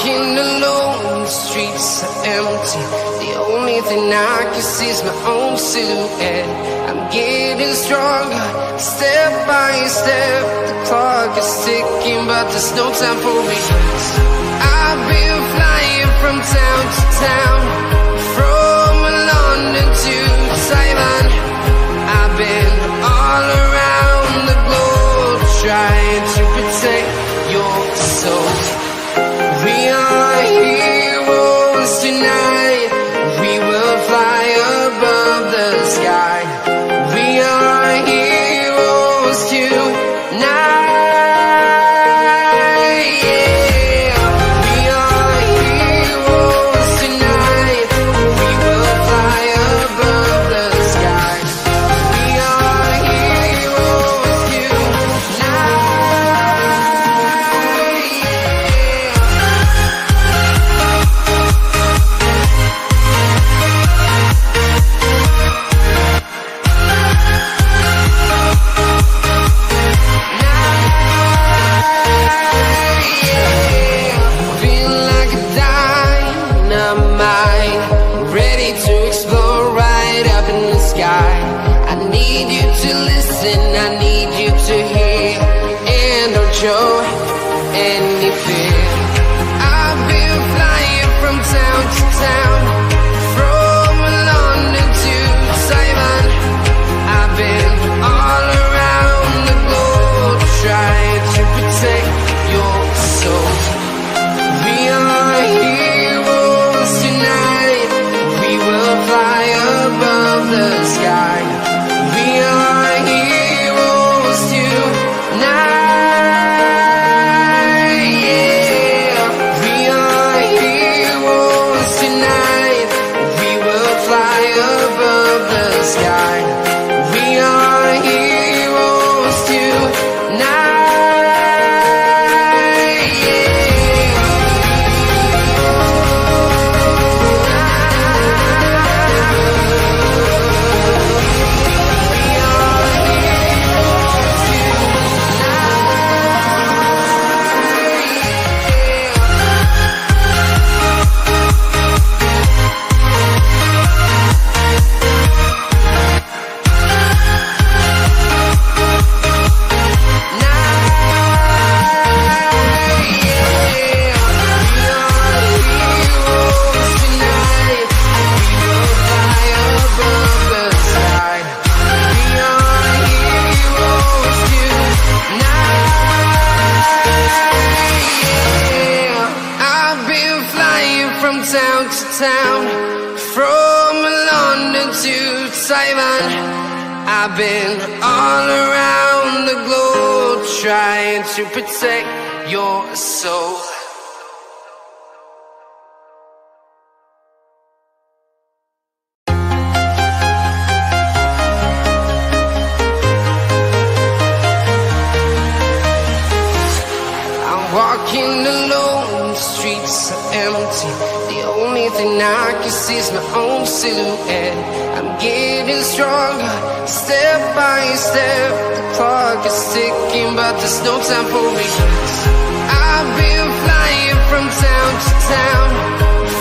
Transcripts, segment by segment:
walking alone, the streets are empty. The only thing I can see is my own silhouette. I'm getting stronger, step by step. The clock is ticking, but there's no time for regrets. I've been flying from town to town, from London to Taiwan. I've been all around the globe, trying to protect your soul. We are heroes tonight. We will fly above the sky. We are heroes tonight. Yeah. We are heroes tonight. We will fly above the sky. We are heroes tonight. I need you to hear and don't show any fear. I've been flying from town to town, from London to Taiwan. I've been all around the globe, trying to protect your soul. We are heroes tonight. We will fly above the sky. We are heroes tonight, yeah. We are heroes tonight. We will fly above the sky. We are heroes tonight, yeah. Town to town, from London to Taiwan. I've been all around the globe, trying to protect your soul. I'm walking alone, the streets are empty. The only thing I can see is my own silhouette. I'm getting stronger, step by step. The clock is ticking, but there's no time for regrets. I've been flying from town to town,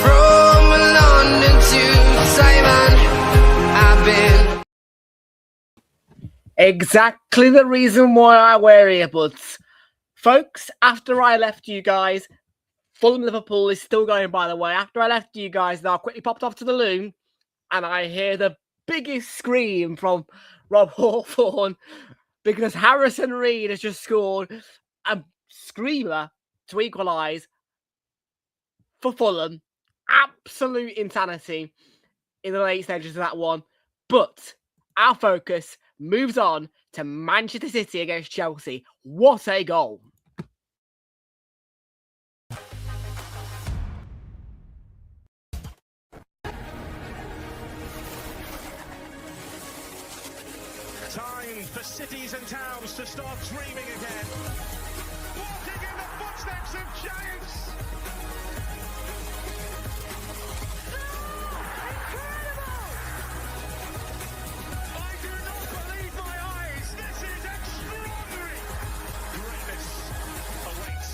from London to Taiwan. I've been exactly the reason why I wear earbuds. Folks, after I left you guys, Fulham Liverpool is still going, by the way. After I left you guys, I quickly popped off to the loo, and I hear the biggest scream from Rob Hawthorne because Harrison Reed has just scored a screamer to equalise for Fulham. Absolute insanity in the late stages of that one. But our focus moves on to Manchester City against Chelsea. What a goal! Time for cities and towns to start dreaming again. Walking in the footsteps of giants. I do not believe my eyes. This is extraordinary. Greatness awaits.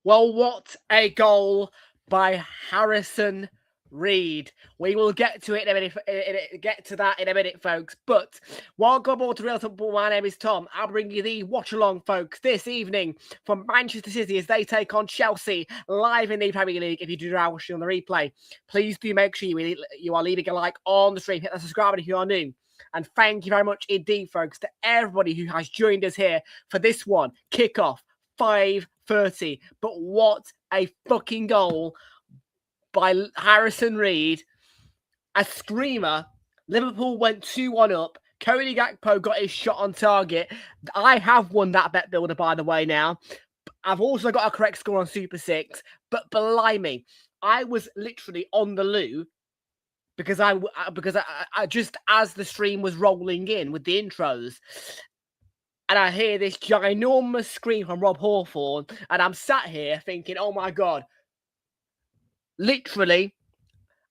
Well, what a goal by Harrison Reed. We will get to it in a minute. Get to that in a minute, folks. But welcome aboard to Realltom. My name is Tom. I'll bring you the watch along, folks, this evening from Manchester City as they take on Chelsea live in the Premier League. If you do now watching on the replay, please do make sure you are leaving a like on the stream. Hit the subscribe button if you are new. And thank you very much indeed, folks, to everybody who has joined us here for this one kickoff 5:30. But what a fucking goal by Harrison Reed. A screamer. Liverpool went 2-1 up. Cody Gakpo got his shot on target. I have won that bet builder, by the way, now. I've also got a correct score on Super 6. But blimey, I was literally on the loo because I just, as the stream was rolling in with the intros, and I hear this ginormous scream from Rob Hawthorne, and I'm sat here thinking, oh my God. Literally,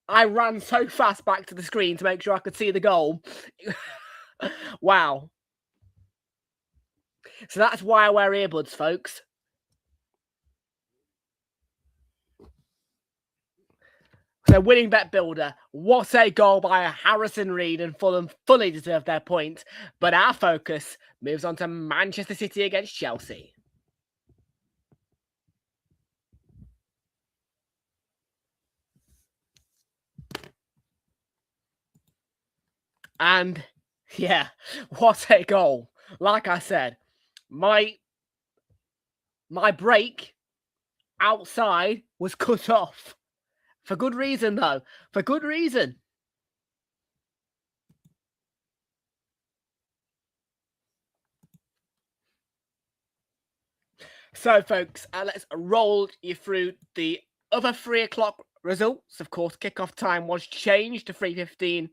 I ran so fast back to the screen to make sure I could see the goal. Wow. So that's why I wear earbuds, folks. So winning bet builder. What a goal by Harrison Reed, and Fulham fully deserved their point. But our focus moves on to Manchester City against Chelsea. And yeah, what a goal. Like I said, my break outside was cut off. For good reason, though. For good reason. So, folks, let's roll you through the other 3 o'clock results. Of course, kickoff time was changed to 3:15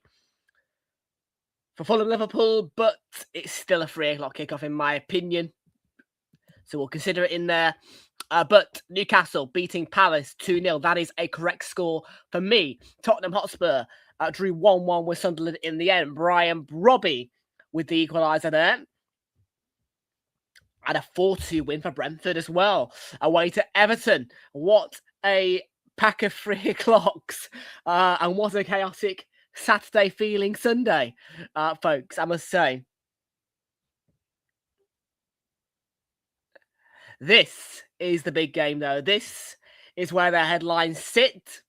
for Fulham Liverpool, but it's still a 3 o'clock kickoff in my opinion. So we'll consider it in there. But Newcastle beating Palace 2-0. That is a correct score for me. Tottenham Hotspur drew 1-1 with Sunderland in the end. Brian Robbie with the equaliser there. And a 4-2 win for Brentford as well. Away to Everton. What a pack of 3 o'clocks. And what a chaotic Saturday feeling Sunday, folks, I must say. This is the big game, though. This is where their headlines sit.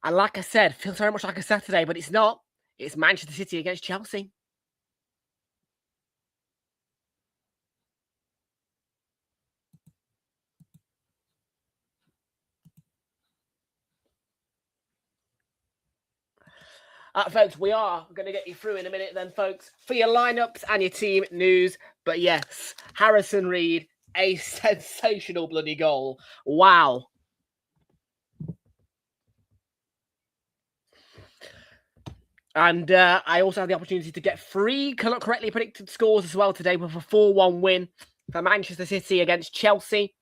And like I said, feels very much like a Saturday, but it's not. It's Manchester City against Chelsea. Folks, we are going to get you through in a minute then, folks, for your lineups and your team news. But yes, Harrison Reed, a sensational bloody goal. Wow. And I also had the opportunity to get 3 correctly predicted scores as well today with a 4-1 win for Manchester City against Chelsea.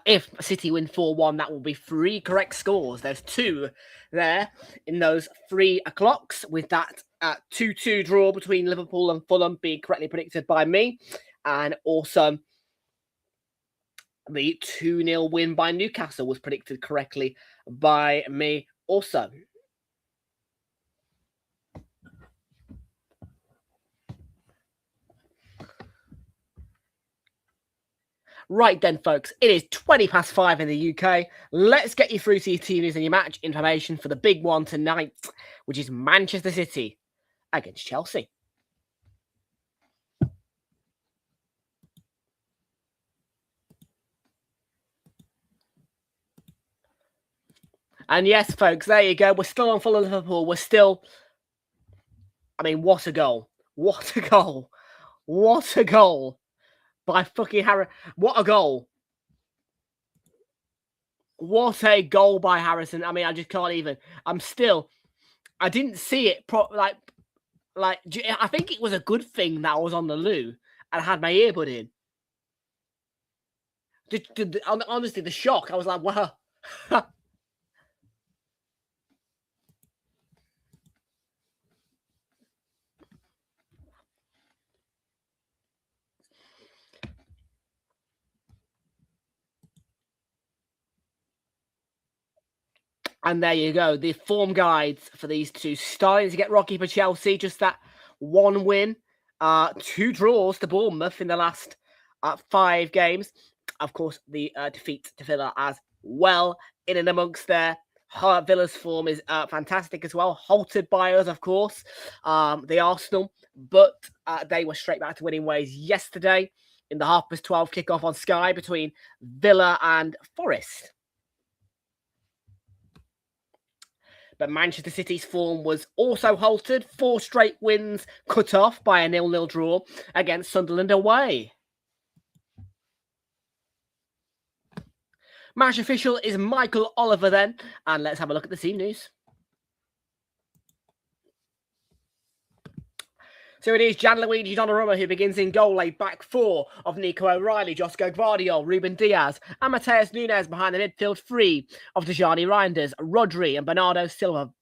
If City win 4-1, that will be 3 correct scores. There's 2 there in those 3 o'clocks, with that 2-2 draw between Liverpool and Fulham being correctly predicted by me. And also the 2-0 win by Newcastle was predicted correctly by me also. Right then, folks, it is 5:20 in the UK. Let's get you through to your team news and your match information for the big one tonight, which is Manchester City against Chelsea. And yes, folks, there you go. We're still on Fulham Liverpool. We're still... I mean, what a goal. What a goal. What a goal by fucking Harry. What a goal. What a goal by Harrison. I mean, I just can't even. I didn't see it. I think it was a good thing that I was on the loo and I had my earbud in. Honestly, the shock. I was like, wow. And there you go. The form guides for these two starting to get rocky for Chelsea. Just that one win, 2 draws to Bournemouth in the last 5 games. Of course, the defeat to Villa as well. In and amongst there, Villa's form is fantastic as well. Halted by us, of course, the Arsenal. But they were straight back to winning ways yesterday in the 12:30 kickoff on Sky between Villa and Forest. But Manchester City's form was also halted. 4 straight wins cut off by a 0-0 draw against Sunderland away. Match official is Michael Oliver then. And let's have a look at the team news. So it is Gianluigi Donnarumma who begins in goal, a back 4 of Nico O'Reilly, Josko Gvardiol, Ruben Diaz, and Mateus Nunes behind the midfield 3 of Tijani Reinders, Rodri and Bernardo Silva,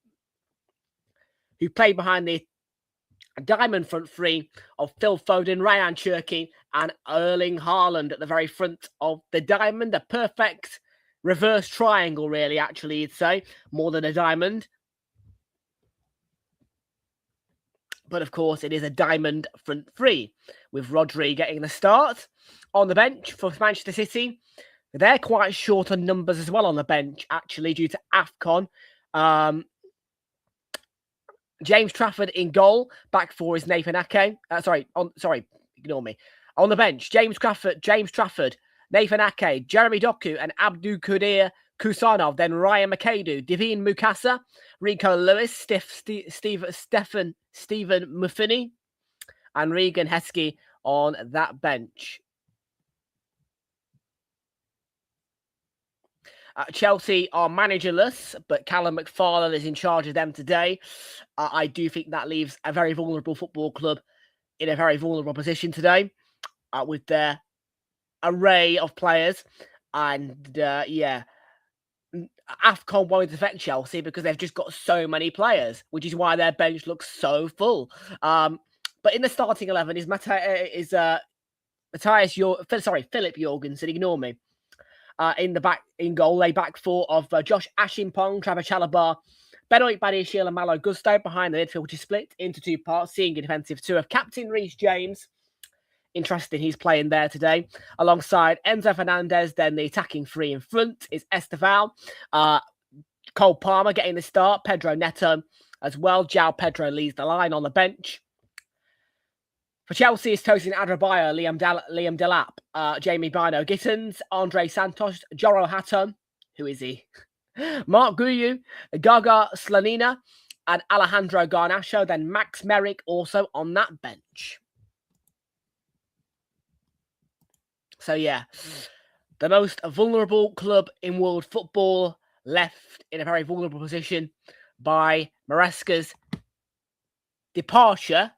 who played behind the diamond front 3 of Phil Foden, Ryan Cherki, and Erling Haaland at the very front of the diamond. A perfect reverse triangle, really, actually, you'd say, more than a diamond. But, of course, it is a diamond front 3, with Rodri getting the start. On the bench for Manchester City, they're quite short on numbers as well on the bench, actually, due to AFCON. James Trafford in goal. Back 4 is Nathan Ake. Ignore me. On the bench, James Trafford, Nathan Ake, Jeremy Doku, and Abdul Qadir Kusanov. Then Ryan McAdoo, Divine Mukasa, Rico Lewis, Stephen Muffini, and Regan Heskey on that bench. Chelsea are managerless, but Callum McFarlane is in charge of them today. I do think that leaves a very vulnerable football club in a very vulnerable position today with their array of players. And AFCON won't affect Chelsea because they've just got so many players, which is why their bench looks so full. But in the starting 11 is Philip Jorgensen, ignore me. In goal, a back 4 of Josh Ashimpong, Trevor Chalobah, Benoit Badiashile and Malo Gusto behind the midfield, which is split into 2 parts, seeing a defensive 2 of Captain Reece James. Interesting, he's playing there today. Alongside Enzo Fernandez, then the attacking 3 in front is Esteval. Cole Palmer getting the start, Pedro Neto as well. João Pedro leads the line on the bench. For Chelsea, it's Tosin Adrabio, Liam Delap, Jamie Bino Gittins, Andre Santos, Joro Hatton, who is he? Mark Guyu, Gaga Slanina, and Alejandro Garnacho. Then Max Merrick also on that bench. So yeah, the most vulnerable club in world football left in a very vulnerable position by Maresca's departure.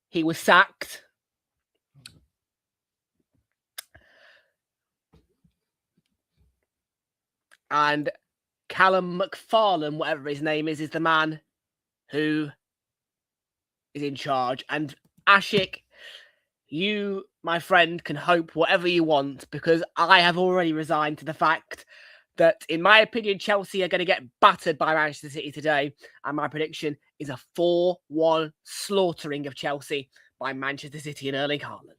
He was sacked. And Callum McFarlane, whatever his name is the man who is in charge. And Ashik, you, my friend, can hope whatever you want, because I have already resigned to the fact that, in my opinion, Chelsea are going to get battered by Manchester City today. And my prediction is a 4-1 slaughtering of Chelsea by Manchester City and Erling Haaland.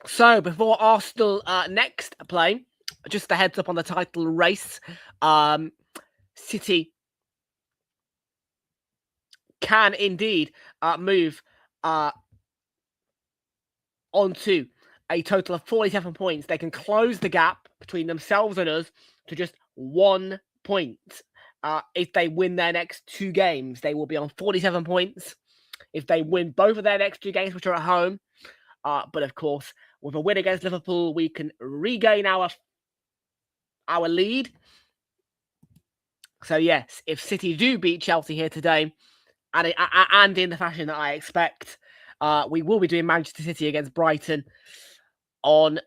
So, before Arsenal next play, just a heads up on the title race. City can indeed move onto a total of 47 points. They can close the gap between themselves and us to just 1 point. If they win their next 2 games, they will be on 47 points. If they win both of their next 2 games, which are at home, but of course, with a win against Liverpool, we can regain our lead. So yes, if City do beat Chelsea here today, and in the fashion that I expect, we will be doing Manchester City against Brighton on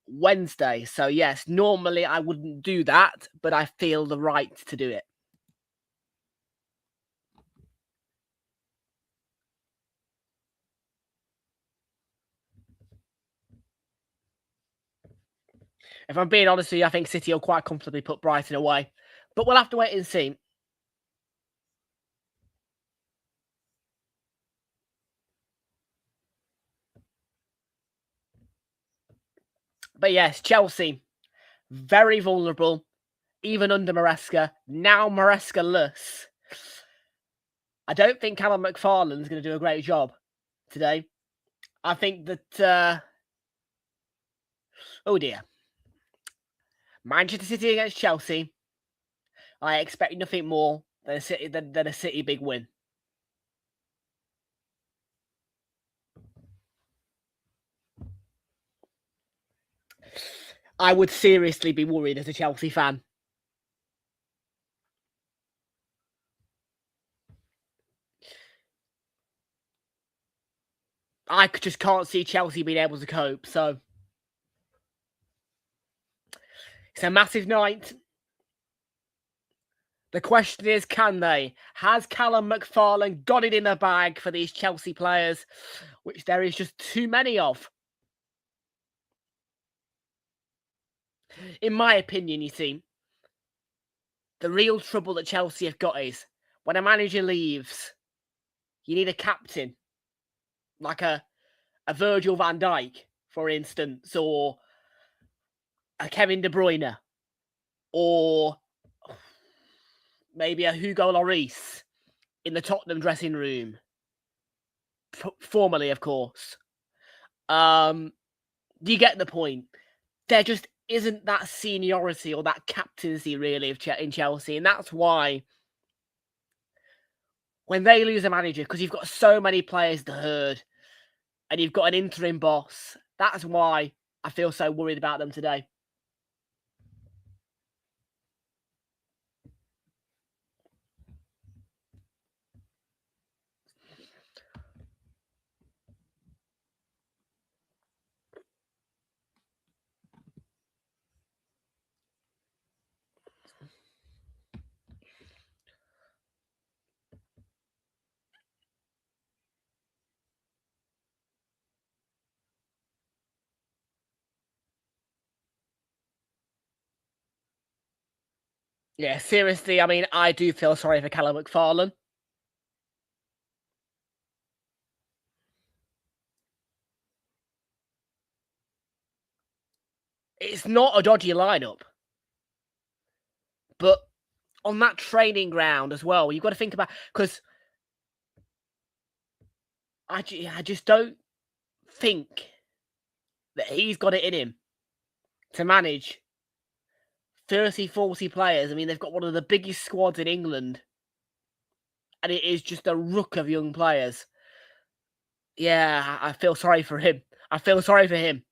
Wednesday. So yes, normally I wouldn't do that, but I feel the right to do it. If I'm being honest with you, I think City will quite comfortably put Brighton away. But we'll have to wait and see. But yes, Chelsea, very vulnerable, even under Maresca. Now Maresca-less. I don't think Callum McFarlane's going to do a great job today. I think that... oh dear. Manchester City against Chelsea. I expect nothing more than a City big win. I would seriously be worried as a Chelsea fan. I just can't see Chelsea being able to cope, so... it's a massive night. The question is, can they? Has Callum McFarlane got it in the bag for these Chelsea players, which there is just too many of? In my opinion, you see, the real trouble that Chelsea have got is when a manager leaves, you need a captain, like a Virgil van Dijk, for instance, or a Kevin De Bruyne, or maybe a Hugo Lloris in the Tottenham dressing room. Formerly, of course. You get the point. There just isn't that seniority or that captaincy, really, in Chelsea. And that's why when they lose a manager, because you've got so many players to herd, and you've got an interim boss, that's why I feel so worried about them today. Yeah, seriously, I mean, I do feel sorry for Callum McFarlane. It's not a dodgy lineup. But on that training ground as well, you've got to think about... because I just don't think that he's got it in him to manage 30, 40 players. I mean, they've got one of the biggest squads in England. And it is just a rook of young players. Yeah, I feel sorry for him. I feel sorry for him.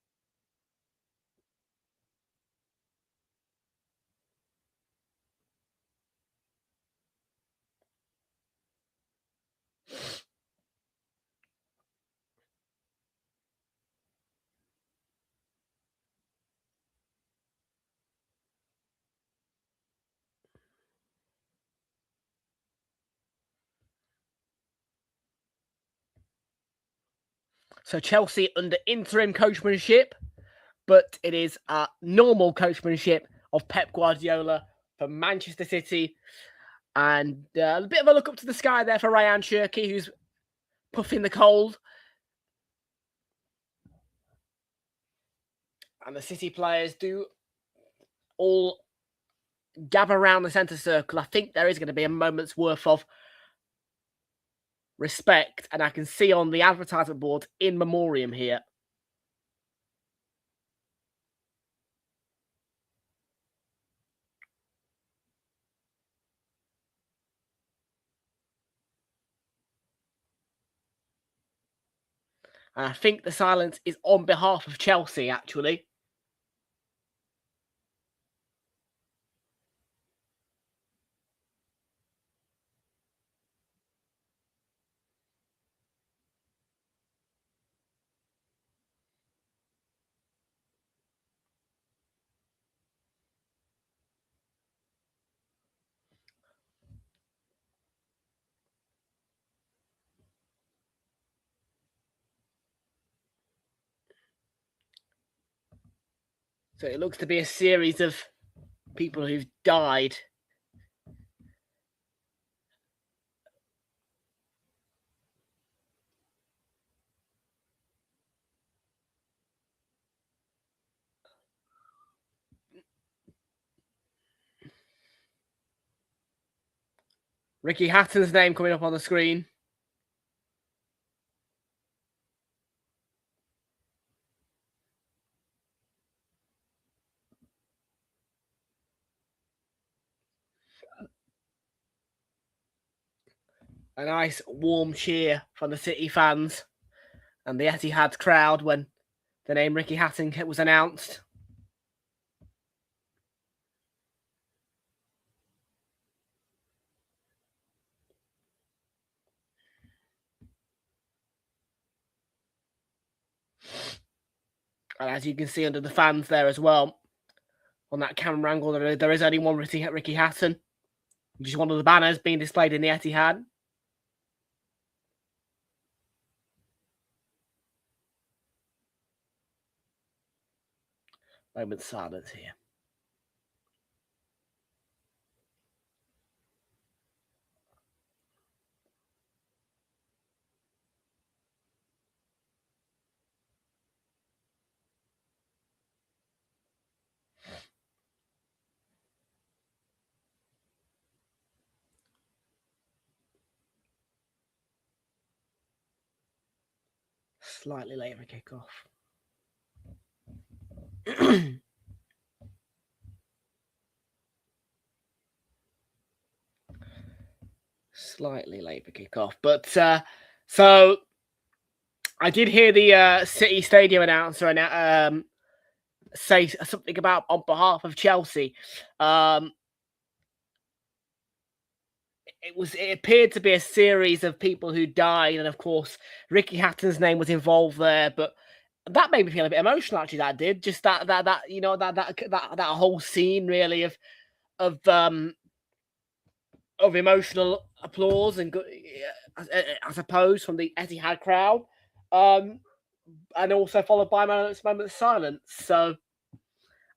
So Chelsea under interim coachmanship, but it is normal coachmanship of Pep Guardiola for Manchester City. And a bit of a look up to the sky there for Ryan Cherky, who's puffing the cold. And the City players do all gather around the centre circle. I think there is going to be a moment's worth of respect. And I can see on the advertisement board in memoriam here. And I think the silence is on behalf of Chelsea, actually. So it looks to be a series of people who've died. Ricky Hatton's name coming up on the screen. A nice warm cheer from the City fans and the Etihad crowd when the name Ricky Hatton was announced. And as you can see under the fans there as well, on that camera angle, there is only one Ricky Hatton, which is one of the banners being displayed in the Etihad. Moment of silence here. Slightly late for kickoff. Slightly late for kickoff, but so I did hear the City Stadium announcer and say something about on behalf of Chelsea. It appeared to be a series of people who died, and of course Ricky Hatton's name was involved there. But that made me feel a bit emotional. Actually, that did just that whole scene really of emotional applause and I suppose from the Etihad crowd, and also followed by moments of silence. So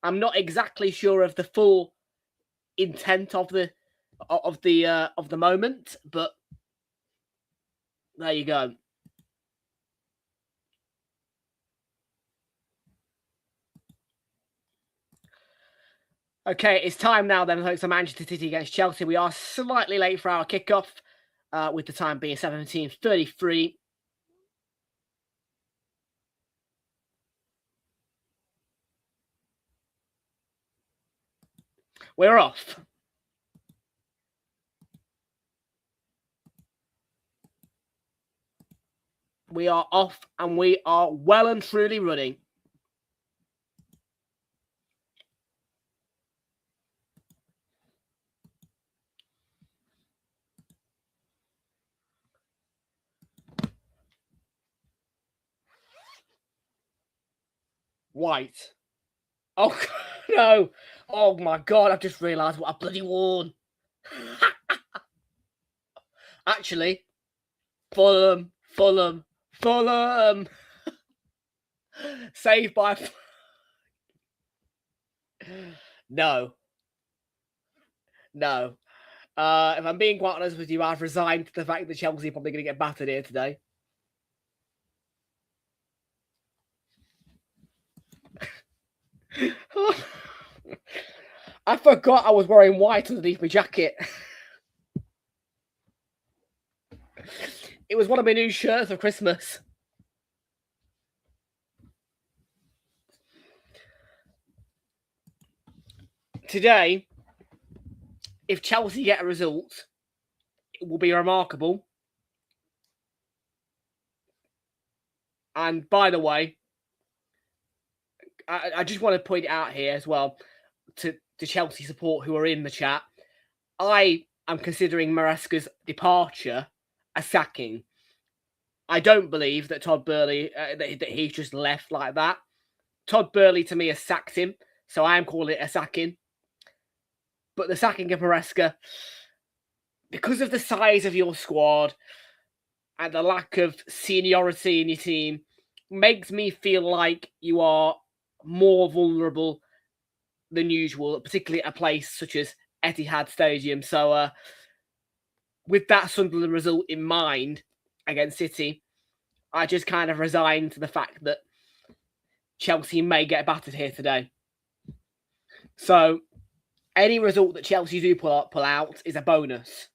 I'm not exactly sure of the full intent of the moment, but there you go. Okay, it's time now then. It's Manchester City against Chelsea. We are slightly late for our kickoff, with the time being 17:33. We're off. We are off and we are well and truly running. White. Oh, no. Oh, my God. I've just realised what I've bloody worn. Actually, Fulham. Saved by... No. If I'm being quite honest with you, I've resigned to the fact that Chelsea are probably going to get battered here today. I forgot I was wearing white underneath my jacket. It was one of my new shirts for Christmas. Today, if Chelsea get a result, it will be remarkable. And by the way, I just want to point out here as well to Chelsea support who are in the chat. I am considering Maresca's departure a sacking. I don't believe that Todd Burley, that he's just left like that. Todd Burley, to me, has sacked him, so I am calling it a sacking. But the sacking of Maresca, because of the size of your squad and the lack of seniority in your team, makes me feel like you are more vulnerable than usual, particularly at a place such as Etihad Stadium. So with that Sunderland result in mind against City, I just kind of resigned to the fact that Chelsea may get battered here today. So any result that Chelsea do pull out is a bonus.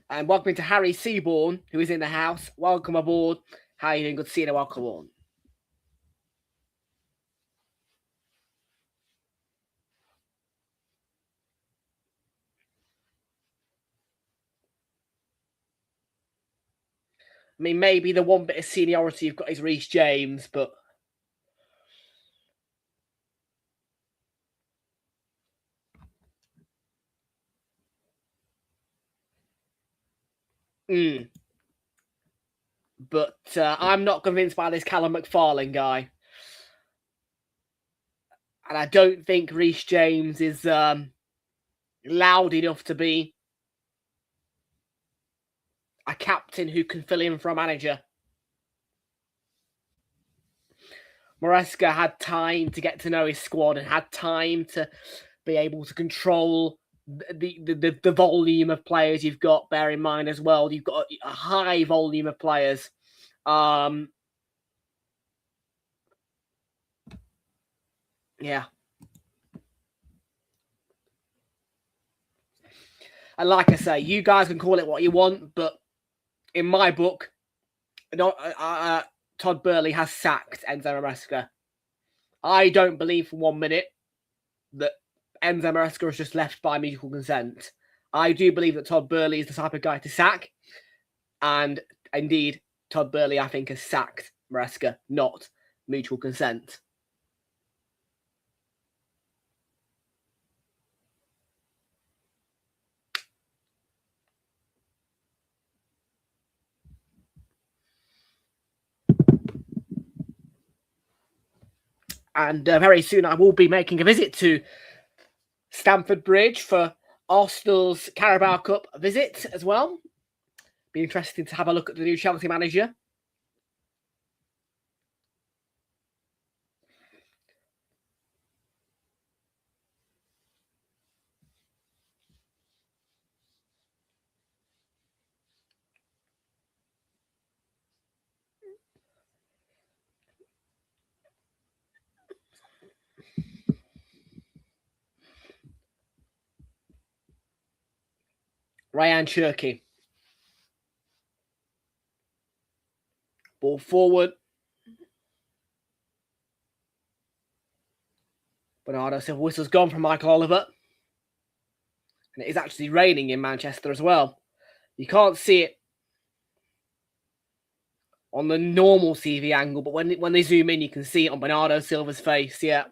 And welcome to Harry Seaborn, who is in the house. Welcome aboard. How are you doing? Good to see you. Welcome on. I mean, maybe the one bit of seniority you've got is Reece James, but I'm not convinced by this Callum McFarlane guy. And I don't think Reece James is loud enough to be a captain who can fill in for a manager. Maresca had time to get to know his squad and had time to be able to control the volume of players you've got. Bear in mind as well, you've got a high volume of players. Yeah. And like I say, you guys can call it what you want, but in my book, Todd Boehly has sacked Enzo Maresca. I don't believe for 1 minute that Enzo Maresca is just left by mutual consent. I do believe that Todd Boehly is the type of guy to sack. And indeed, Todd Boehly, I think, has sacked Maresca, not mutual consent. And very soon I will be making a visit to Stamford Bridge for Arsenal's Carabao Cup visit as well. Be interesting to have a look at the new Chelsea manager. Ryan Cherky. Ball forward. Bernardo Silva whistle's gone from Michael Oliver. And it is actually raining in Manchester as well. You can't see it on the normal TV angle, but when they zoom in, you can see it on Bernardo Silva's face, yeah.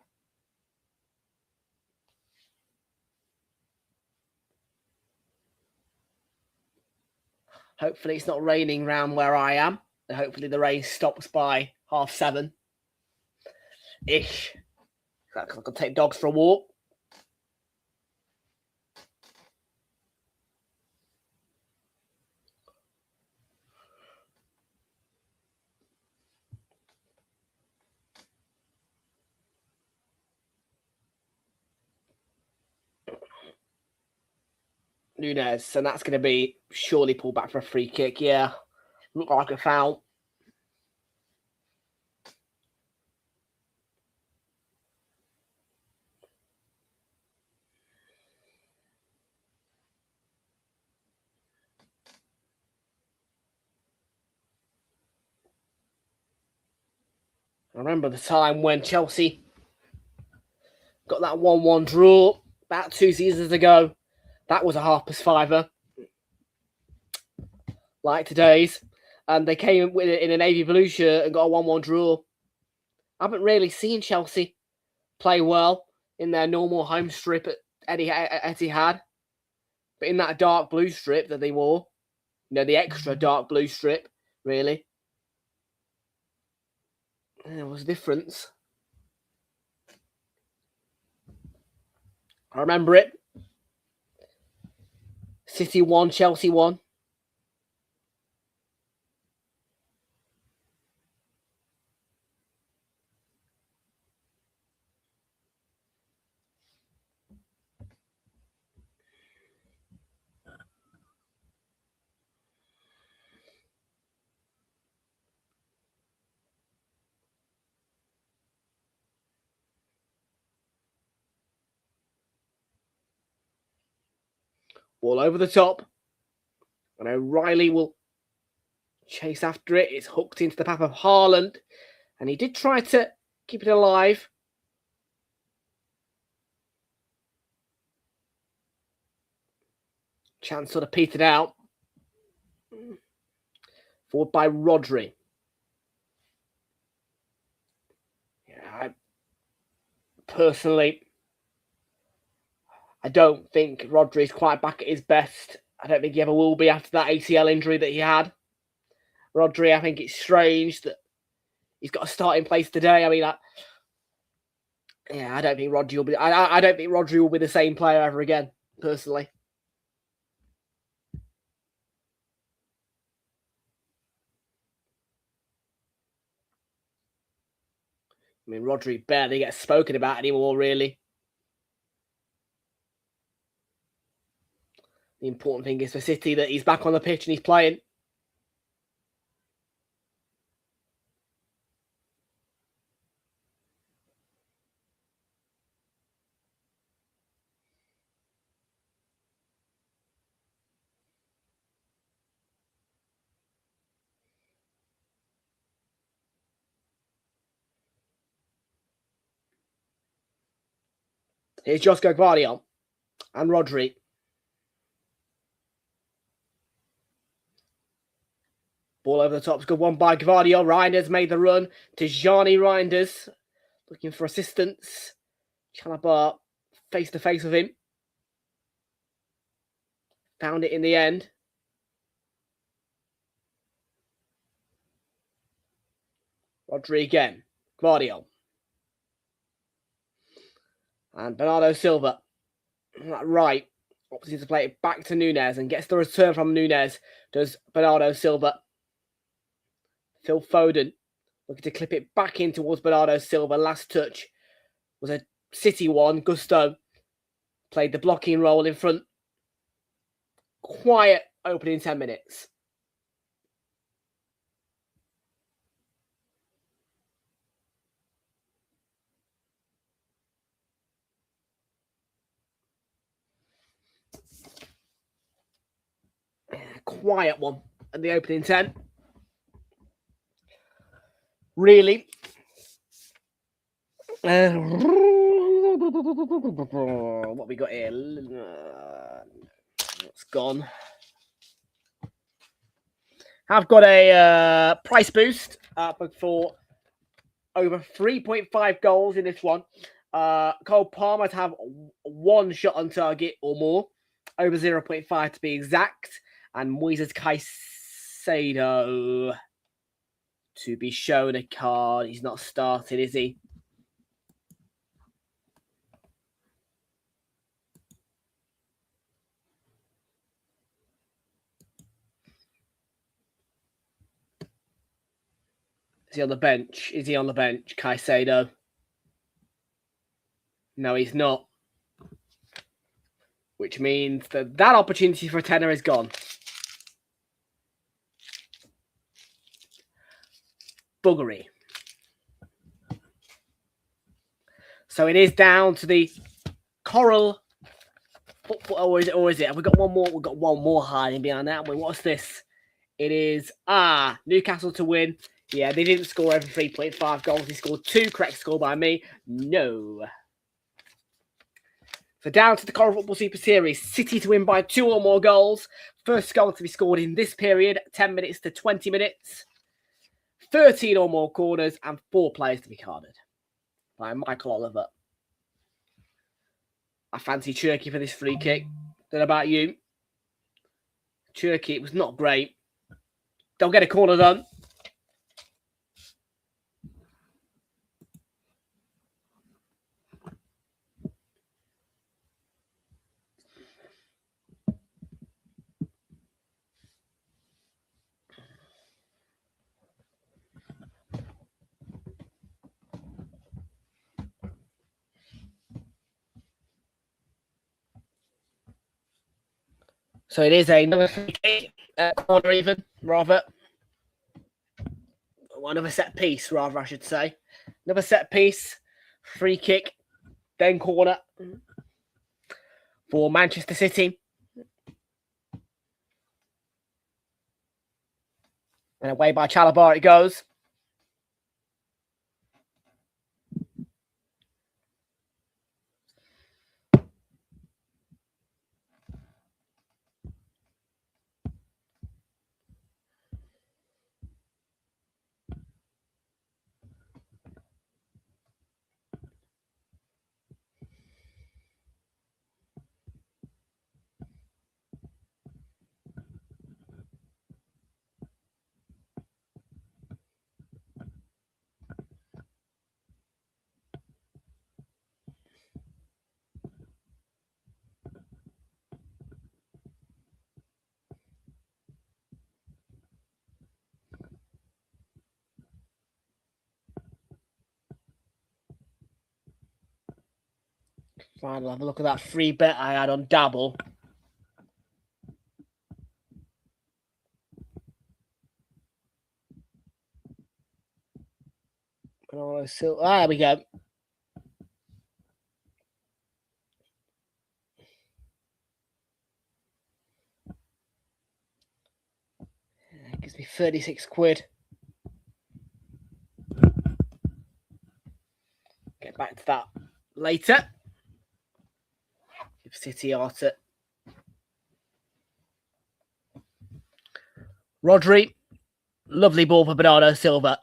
Hopefully it's not raining round where I am. And hopefully the rain stops by 7:30-ish. I can take dogs for a walk. Nunez, and that's going to be surely pulled back for a free kick. Yeah, look like a foul. I remember the time when Chelsea got that 1-1 draw about 2 seasons ago. That was a half-past-fiver, like today's. And they came with it in a navy blue shirt and got a 1-1 draw. I haven't really seen Chelsea play well in their normal home strip at Etihad. But in that dark blue strip that they wore, the extra dark blue strip, really, there was a difference. I remember it. City won, Chelsea won. Ball over the top. And O'Reilly will chase after it. It's hooked into the path of Haaland. And he did try to keep it alive. Chance sort of petered out. Forward by Rodri. Yeah, personally, I don't think Rodri is quite back at his best. I don't think he ever will be after that ACL injury that he had. Rodri, I think it's strange that he's got a starting place today. I mean, I don't think Rodri will be. I don't think Rodri will be the same player ever again. Personally. I mean, Rodri barely gets spoken about anymore, really. The important thing is for City that he's back on the pitch and he's playing. Here's Josko Gvardiol and Rodri. Ball over the top. It's good one by Gvardiol. Reinders made the run to Gianni Reinders. Looking for assistance. Chalobah face to face with him. Found it in the end. Rodri again. Gvardiol. And Bernardo Silva. Right. Opposite to play it back to Nunes and gets the return from Nunes. Does Bernardo Silva. Phil Foden looking to clip it back in towards Bernardo Silva. Last touch was a City one. Gusto played the blocking role in front. Quiet opening 10 minutes. Quiet one at the opening 10. Really. What we got here? It's gone. I've got a price boost for over 3.5 goals in this one. Cole Palmer to have one shot on target or more. Over 0.5 to be exact. And Moises Caicedo to be shown a card. He's not started, is he? Is he on the bench? Is he on the bench, Caicedo? No, he's not. Which means that opportunity for a tenner is gone. Buggery. So it is down to the Coral. Or is it? Have we got one more? We've got one more hiding behind that. What's this? It is Newcastle to win. Yeah, they didn't score over 3.5 goals. They scored 2. Correct score by me. No. So down to the Coral Football Super Series. City to win by 2 or more goals. First goal to be scored in this period. 10 minutes to 20 minutes. 13 or more corners and 4 players to be carded by Michael Oliver. I fancy Turkey for this free kick. Then about you? Turkey, it was not great. They'll get a corner done. So it is another free kick, corner even, rather. Another set piece, rather, I should say. Another set piece, free kick, then corner for Manchester City. And away by Chalabar it goes. Fine, I'll have a look at that free bet I had on Dabble. There we go. That gives me 36 quid. Get back to that later. Give City Arter. Rodri. Lovely ball for Bernardo Silva.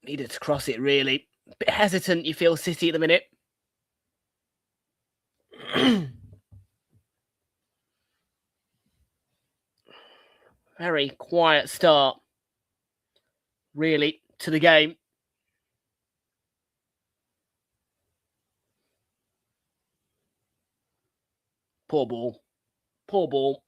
Needed to cross it, really. A bit hesitant, you feel, City at the minute. Very quiet start, really, to the game. Poor ball. Poor ball.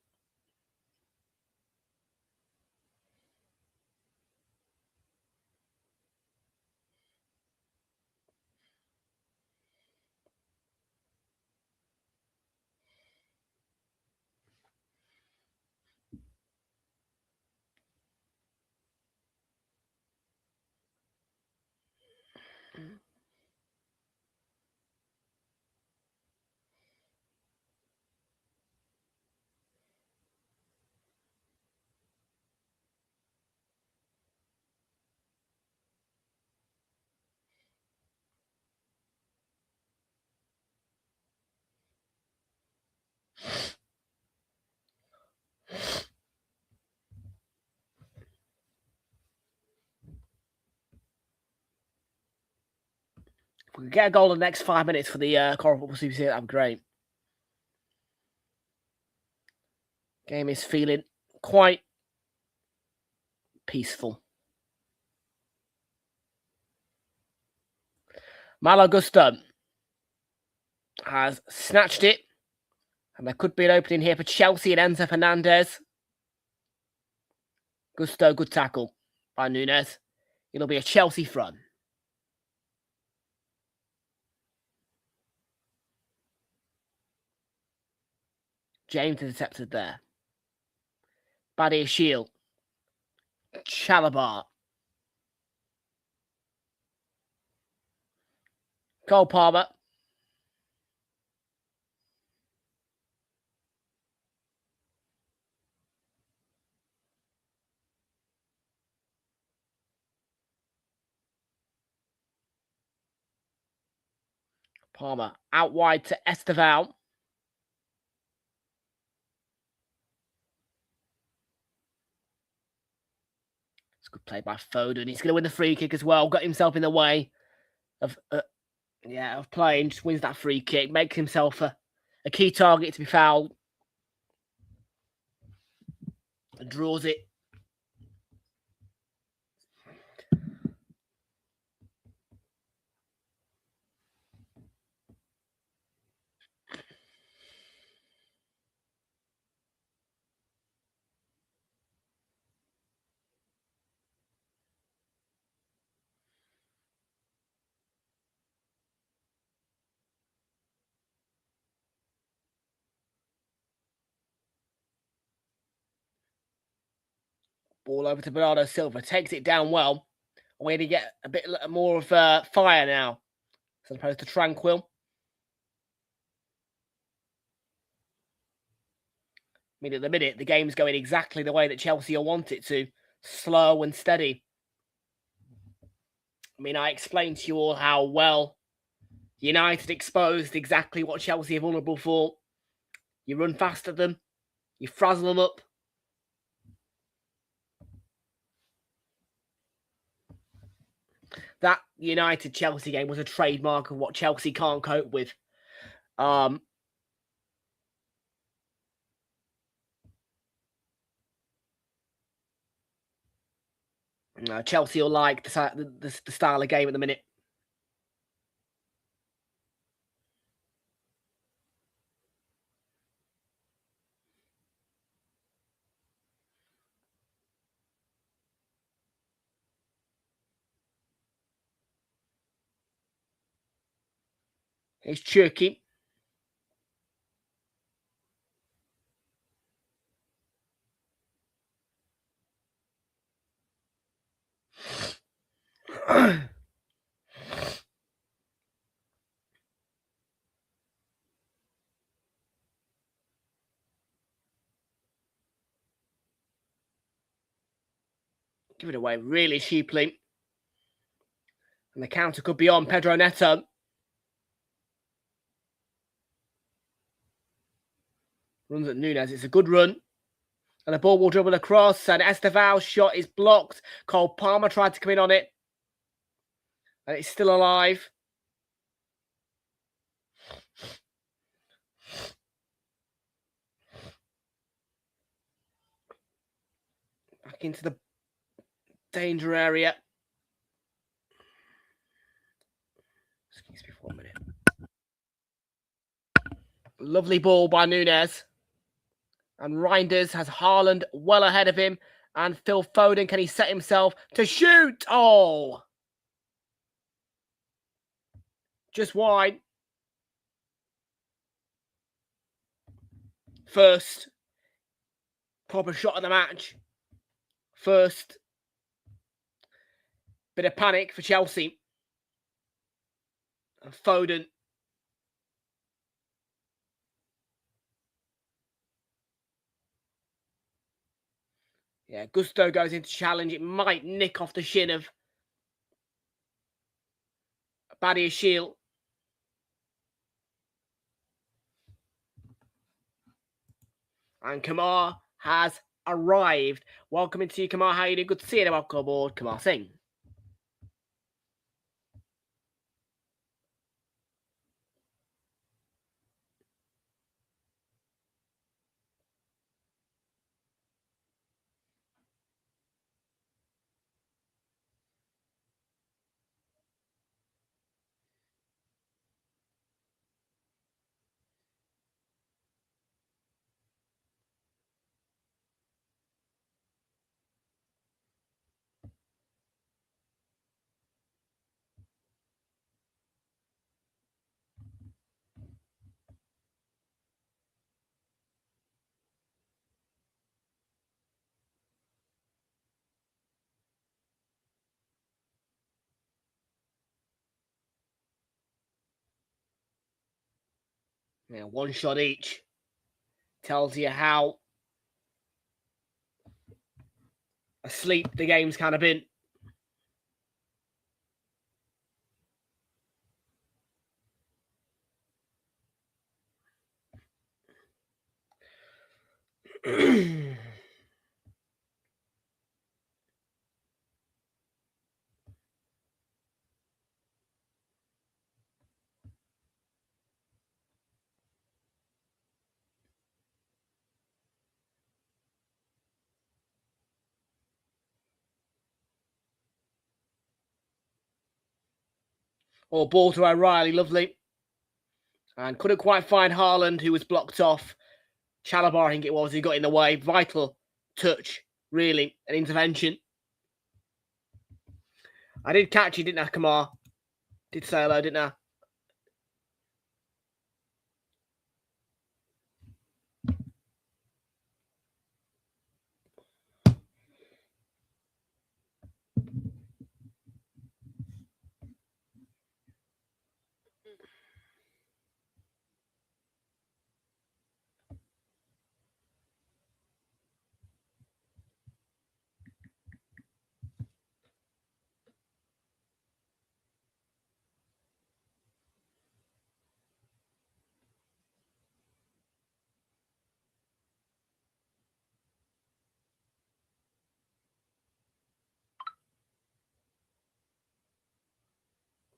If we could get a goal in the next 5 minutes for the Coral Football Super Series, that'd be great. Game is feeling quite peaceful. Malo Gusto has snatched it. And there could be an opening here for Chelsea and Enzo Fernandez. Gusto, good tackle by Nunes. It'll be a Chelsea front. James intercepted there. Badia Shield. Chalabar. Cole Palmer. Palmer out wide to Esteval. It's a good play by Foden. He's going to win the free kick as well. Got himself in the way of playing. Just wins that free kick. Makes himself a key target to be fouled. And draws it. Ball over to Bernardo Silva. Takes it down well. Way to get a bit more of fire now, as opposed to tranquil. mean, at the minute, the game's going exactly the way that Chelsea will want it to. Slow and steady. I mean, I explained to you all how well United exposed exactly what Chelsea are vulnerable for. You run fast at them. You frazzle them up. That United-Chelsea game was a trademark of what Chelsea can't cope with. Chelsea will like the style of game at the minute. It's tricky. Give it away really cheaply. And the counter could be on Pedro Neto. Runs at Nunes. It's a good run. And the ball will dribble across. And Esteval's shot is blocked. Cole Palmer tried to come in on it. And it's still alive. Back into the danger area. Excuse me for 1 minute. Lovely ball by Nunes. And Reinders has Haaland well ahead of him. And Phil Foden, can he set himself to shoot? Oh! Just wide. First proper shot of the match. First bit of panic for Chelsea. And Foden. Yeah, Gusto goes into challenge. It might nick off the shin of Badiashile. And Kamar has arrived. Welcome into you, Kamar. How are you doing? Good to see you. Welcome aboard, Kamar Singh. Yeah, one shot each. Tells you how asleep the game's kind of been. Or ball to O'Reilly, lovely. And couldn't quite find Haaland, who was blocked off. Chalabar, I think it was, who got in the way. Vital touch, really, an intervention. I did catch you, didn't I, Kamar? Did say hello, didn't I?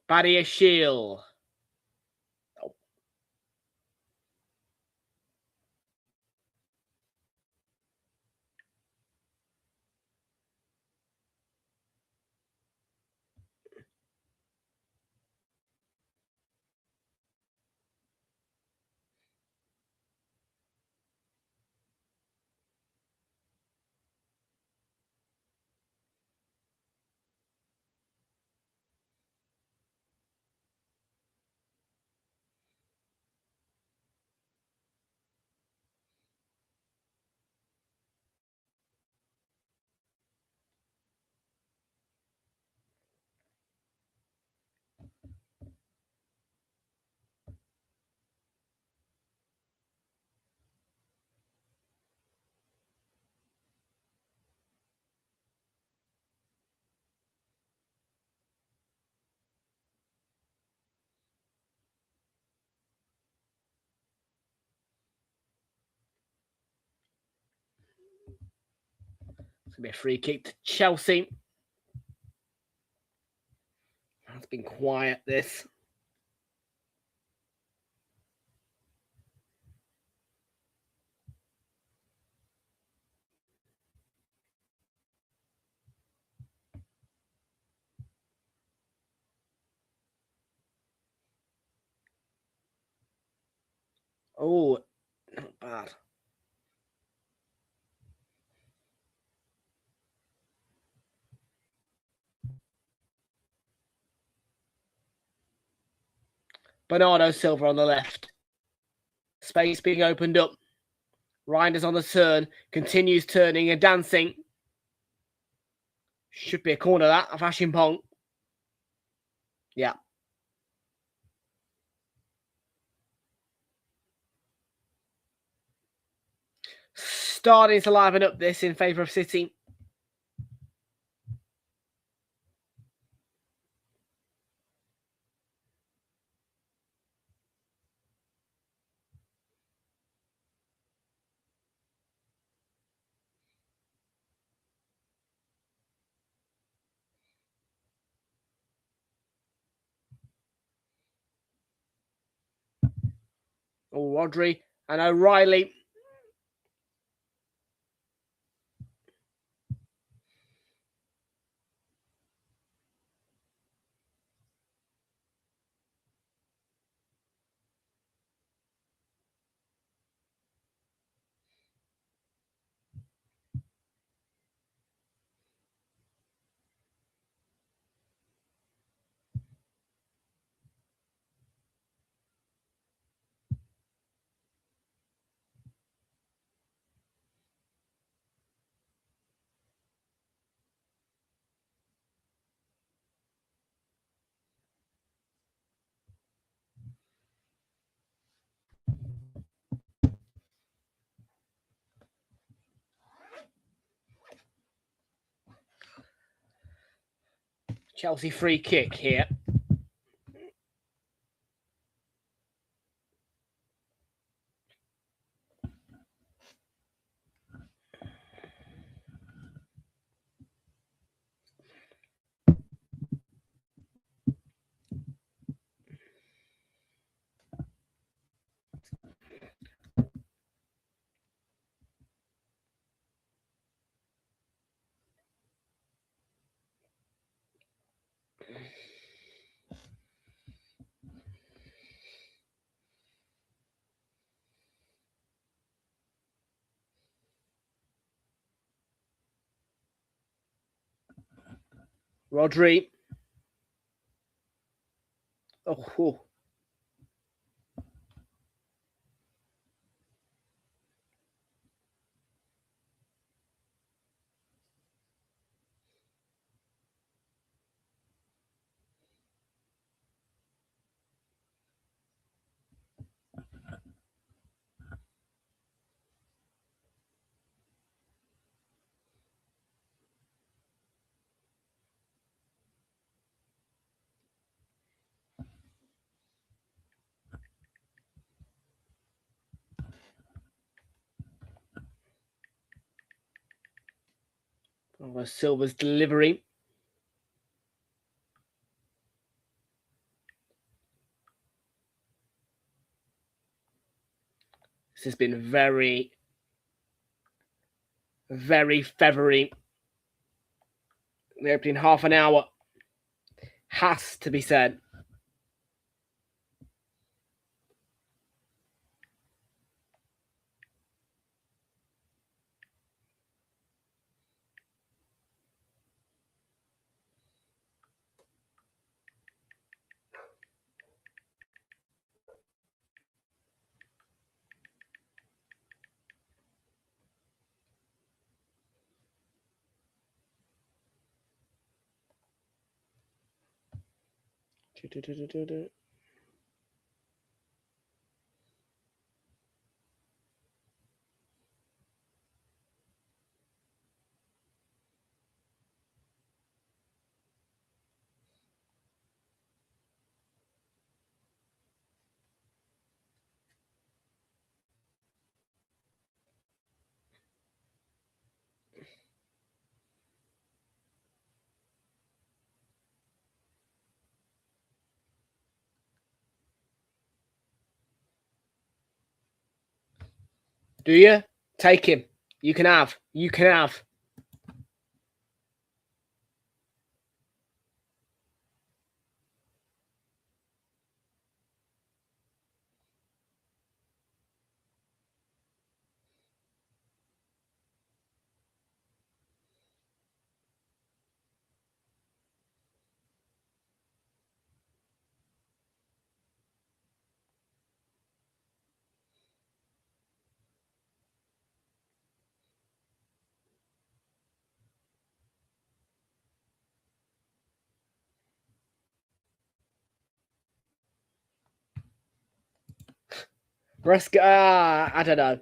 Badia Shield. Oh. It's going to be a free kick to Chelsea. It's been quiet, this. Oh, not bad. Bernardo Silva on the left. Space being opened up. Reinders on the turn. Continues turning and dancing. Should be a corner, that, of Ashimpong. Yeah. Starting to liven up this in favour of City. Oh, Rodri and O'Reilly. Chelsea free kick here. Rodri. Oh. Silva's delivery. This has been very, very feathery. The opening half an hour has to be said. Do you? Take him. You can have. You can have. I don't know.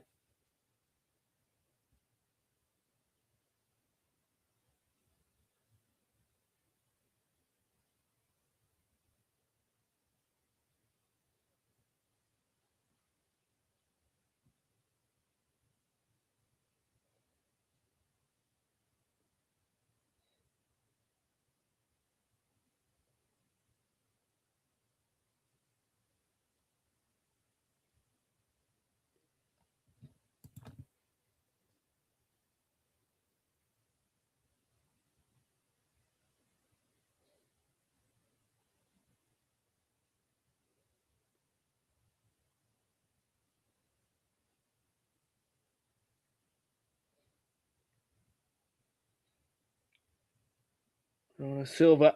Silver.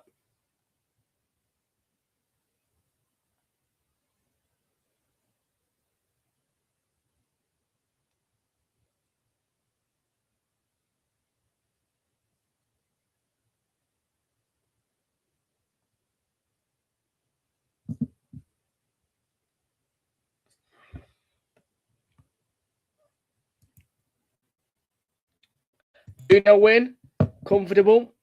Do no win. Comfortable.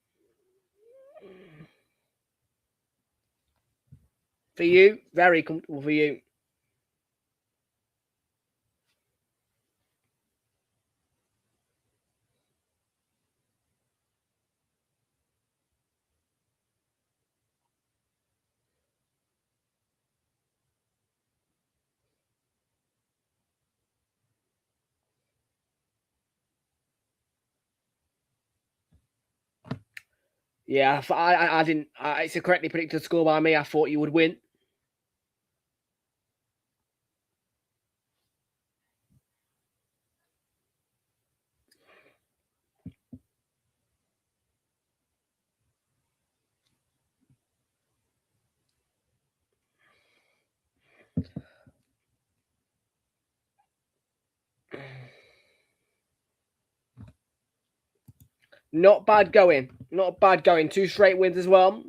For you. Very comfortable for you. Yeah, I didn't. It's a correctly predicted score by me. I thought you would win. Not bad going. Not bad going. 2 straight wins as well.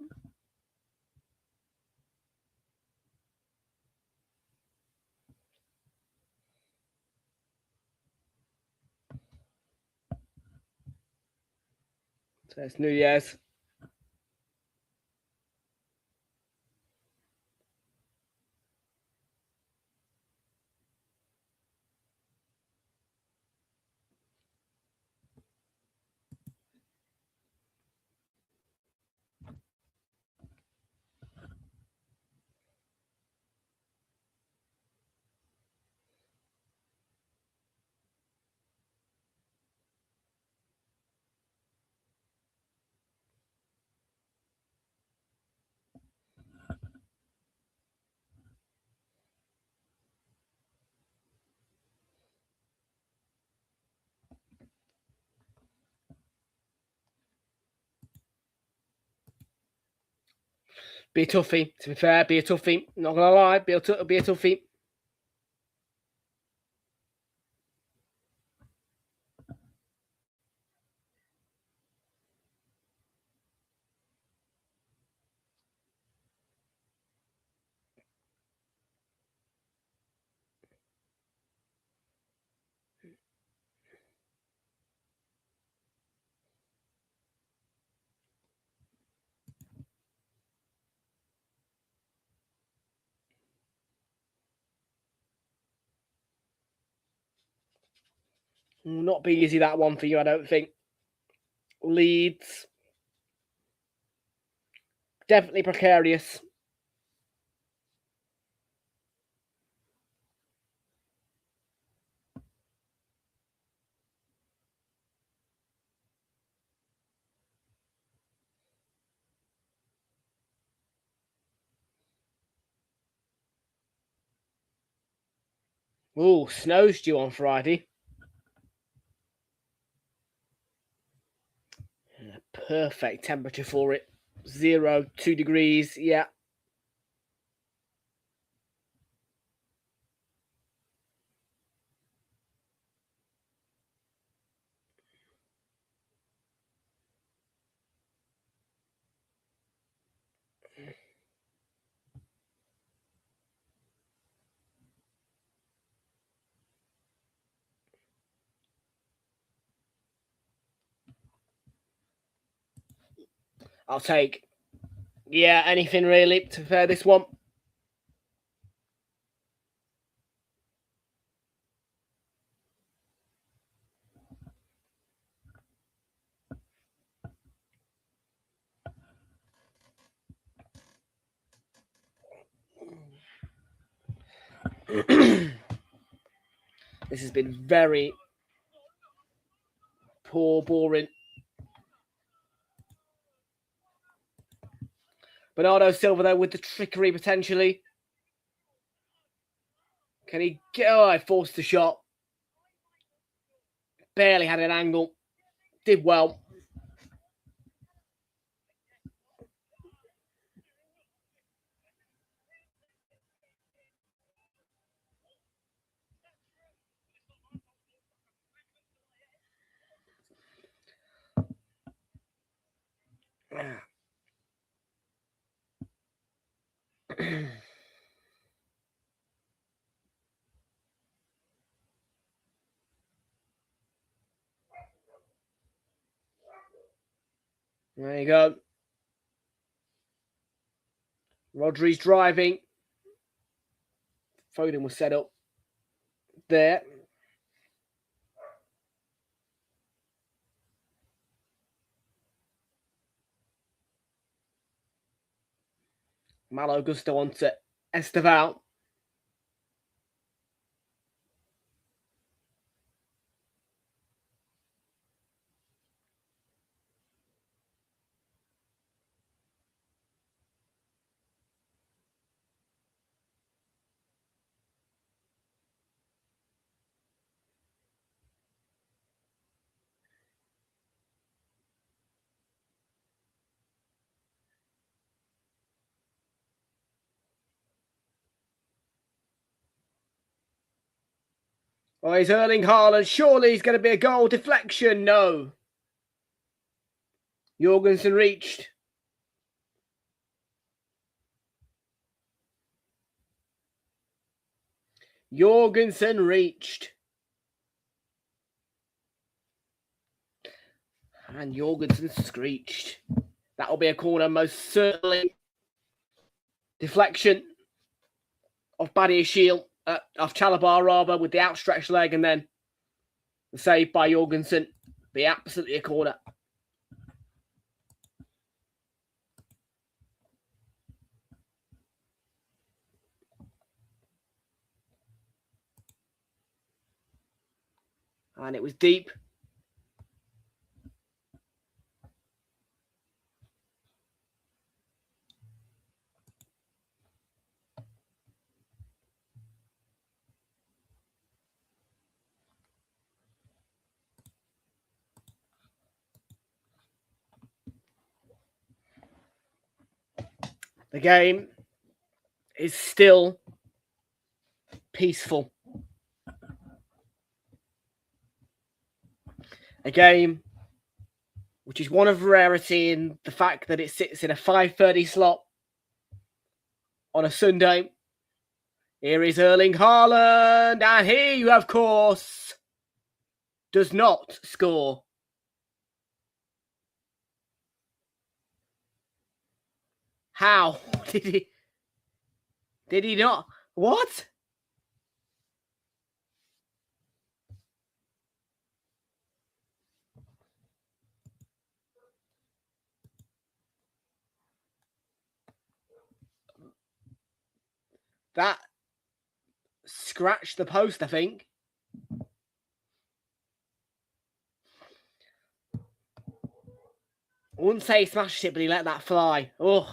So it's New Year's. Be a toughie, to be fair. Be a toughie. Not going to lie. Be a toughie. Not be easy, that one for you, I don't think. Leeds. Definitely precarious. Ooh, snow's due on Friday. Perfect temperature for it. 0, 2 degrees, yeah. I'll take, yeah, anything really to prepare this one. This has been very poor, boring. Bernardo Silva, though, with the trickery potentially. Can he get... Oh, I forced the shot. Barely had an angle. Did well. There you go. Rodri's driving. Foden was set up there. Malo Gusto onto Esteval. Oh, he's Erling Haaland. Surely he's going to be a goal. Deflection. No. Jorgensen reached. Jorgensen reached. And Jorgensen screeched. That'll be a corner, most certainly. Deflection of Badiashile, of Chalabar rather, with the outstretched leg, and then the save by Jorgensen. Be absolutely a corner. And it was deep. The game is still peaceful. A game which is one of rarity in the fact that it sits in a 5:30 slot on a Sunday. Here is Erling Haaland, and he, of course, does not score. How? Did he not? What? That scratched the post, I think. I wouldn't say he smashed it, but he let that fly. Oh.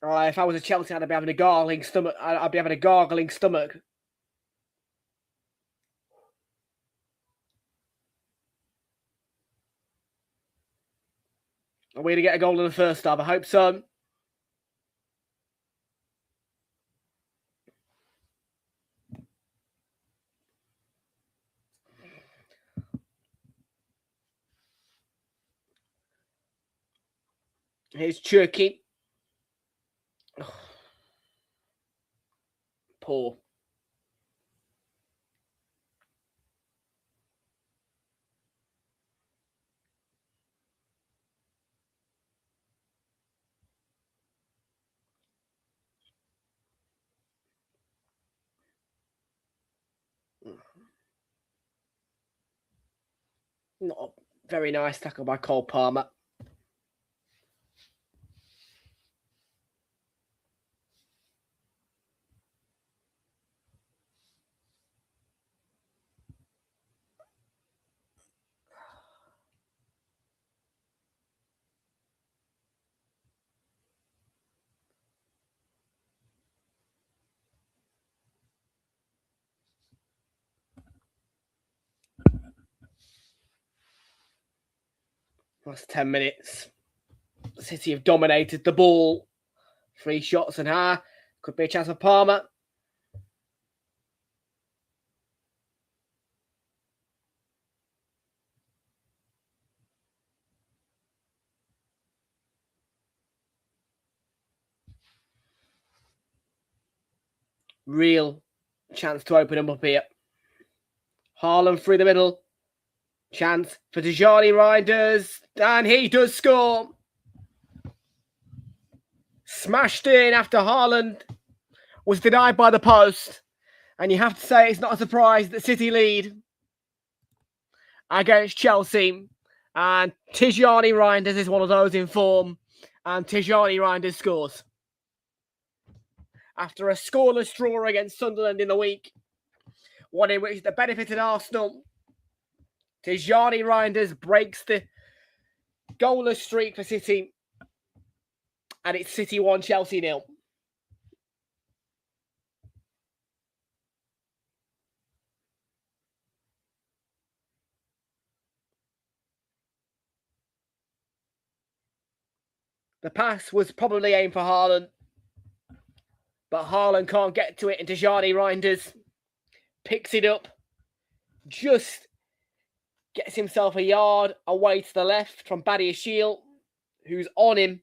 If I was a Chelsea, I'd be having a gargling stomach. I'd be having a gargling stomach. Are we going to get a goal in the first half? I hope so. Here's Turkey. Oh. Poor. Not a very nice tackle by Cole Palmer. Last 10 minutes. City have dominated the ball. 3 shots and could be a chance for Palmer. Real chance to open them up here. Haaland through the middle. Chance for Tijani Reinders. And he does score. Smashed in after Haaland was denied by the post. And you have to say it's not a surprise that City lead against Chelsea. And Tijani Reinders is one of those in form. And Tijani Reinders scores. After a scoreless draw against Sunderland in the week, one in which they benefited Arsenal, Tijani Reinders breaks the goalless streak for City, and it's City 1, Chelsea 0. The pass was probably aimed for Haaland, but Haaland can't get to it, and Tijani Reinders picks it up, just gets himself a yard away to the left from Badiashile, who's on him,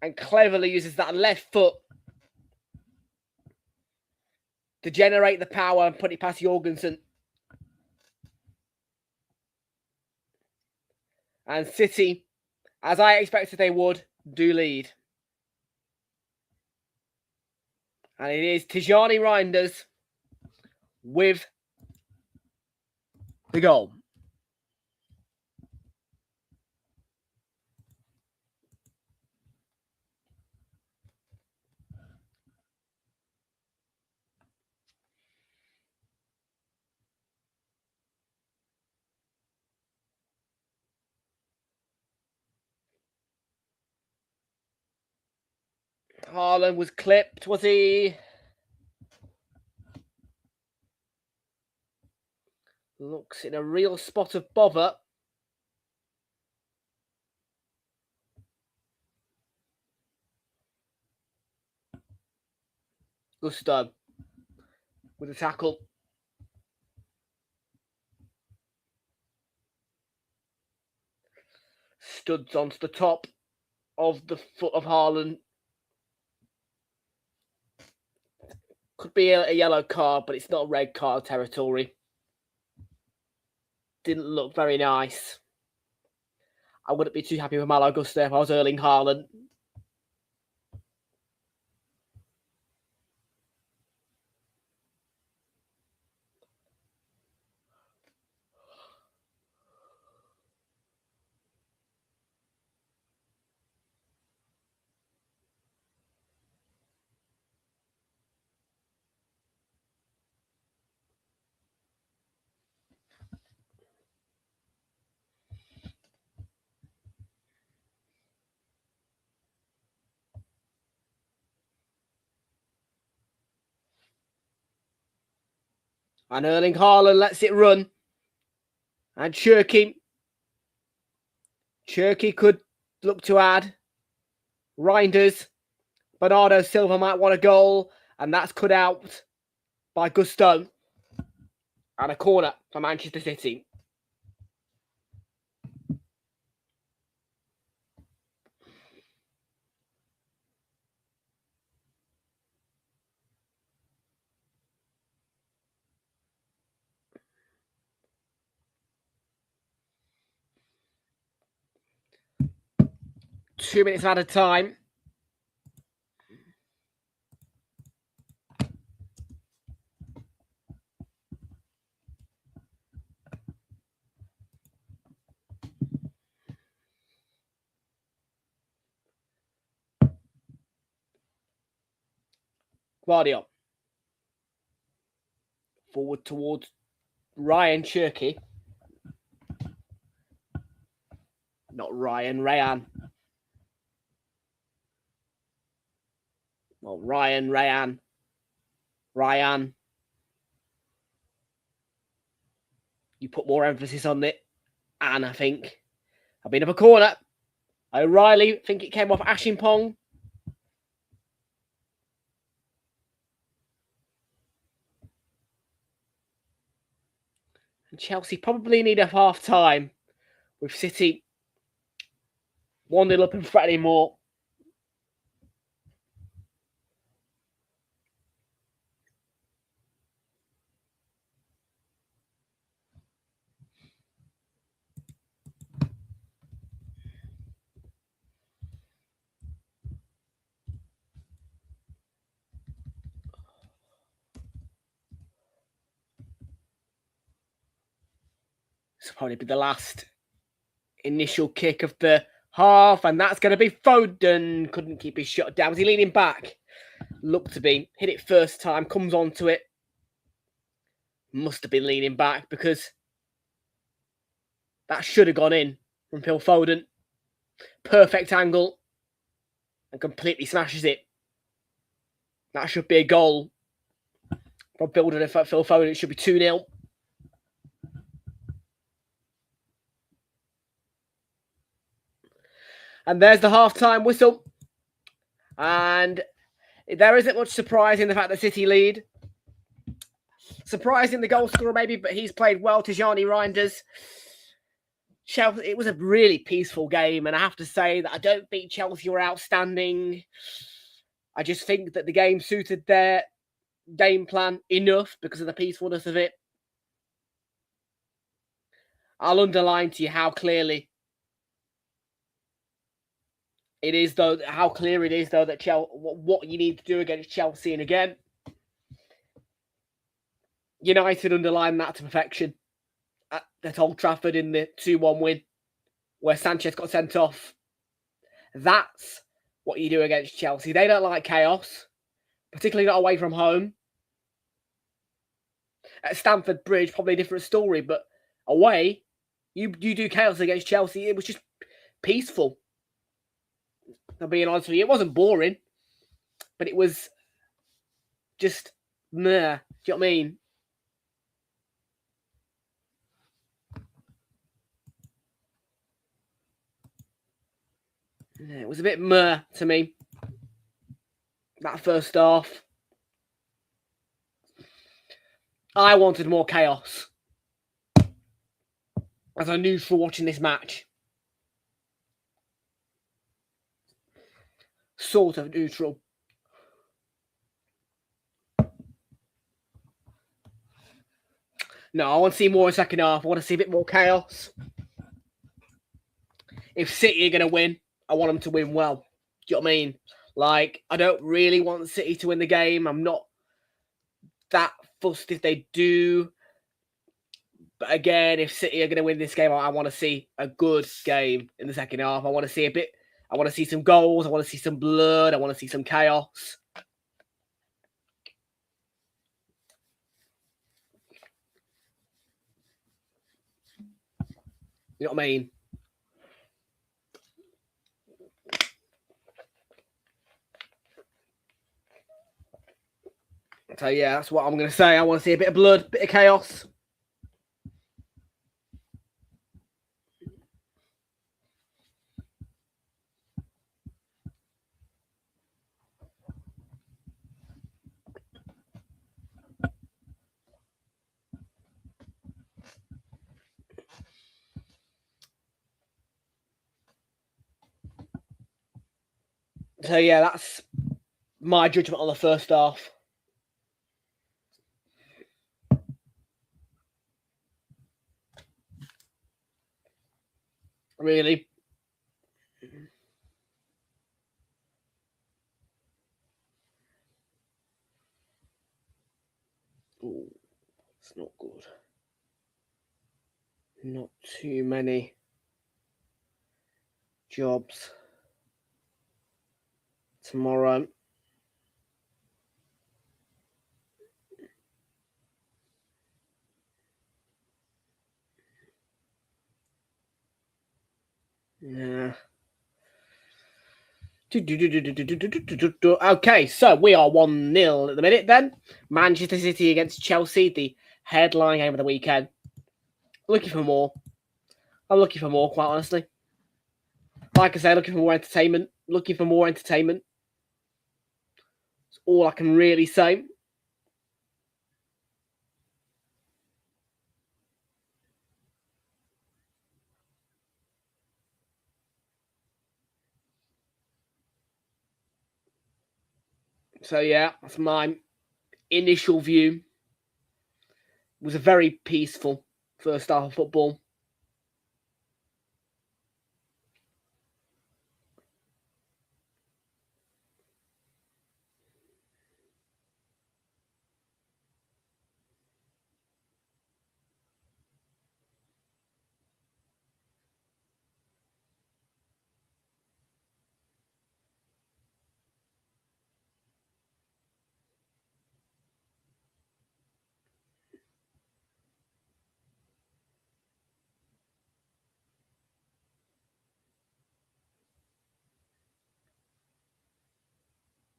and cleverly uses that left foot to generate the power and put it past Jorgensen. And City, as I expected they would, do lead. And it is Tijani Reinders with the goal. Haaland was clipped, was he? Looks in a real spot of bother. Gusto with a tackle. Studs onto the top of the foot of Haaland. Could be a yellow card, but it's not red card territory. Didn't look very nice. I wouldn't be too happy with Malo Gusto if I was Erling Haaland. And Erling Haaland lets it run. And Cherky could look to add. Reinders. Bernardo Silva might want a goal. And that's cut out by Gusto. And a corner for Manchester City. Two minutes out of time. Guardiola. Forward towards Ryan Cherky. Not Ryan, Rayan. Well, Ryan, Rayan. Ryan. You put more emphasis on it. And I think a bit of a corner. O'Reilly, think it came off Ashimpong. And Chelsea probably need a half time with City 1-0 up and threatening more. This will probably be the last initial kick of the half, and that's going to be Foden. Couldn't keep his shot down. Was he leaning back? Looked to be. Hit it first time, comes onto it. Must have been leaning back because that should have gone in from Phil Foden. Perfect angle and completely smashes it. That should be a goal from Phil Foden. It should be 2-0. And there's the half-time whistle. And there isn't much surprise in the fact that City lead. Surprising the goal scorer maybe, but he's played well. Tijani Reinders. Chelsea, it was a really peaceful game, and I have to say that I don't think Chelsea were outstanding. I just think that the game suited their game plan enough because of the peacefulness of it. I'll underline to you how clearly it is, though, how clear it is, though, that what you need to do against Chelsea. And again, United underlined that to perfection at Old Trafford in the 2-1 win, where Sanchez got sent off. That's what you do against Chelsea. They don't like chaos, particularly not away from home. At Stamford Bridge, probably a different story, but away, you do chaos against Chelsea. It was just peaceful. I'm being honest with you. It wasn't boring, but it was just meh. Do you know what I mean? Yeah, it was a bit meh to me. That first half. I wanted more chaos as a neutral watching this match. Sort of neutral. No, I want to see more in the second half. I want to see a bit more chaos. If City are going to win, I want them to win well. Do you know what I mean? Like, I don't really want City to win the game. I'm not that fussed if they do. But again, if City are going to win this game, I want to see a good game in the second half. I want to see a bit. I want to see some goals. I want to see some blood. I want to see some chaos. You know what I mean? So yeah, that's what I'm going to say. I want to see a bit of blood, a bit of chaos. So yeah, that's my judgment on the first half. Really. Ooh, it's not good. Not too many jobs tomorrow. Yeah. Okay, so we are 1-0 at the minute then. Manchester City against Chelsea, the headline game of the weekend. Looking for more. I'm looking for more, quite honestly. Like I said, looking for more entertainment. Looking for more entertainment. That's all I can really say. So yeah, that's my initial view. It was a very peaceful first half of football.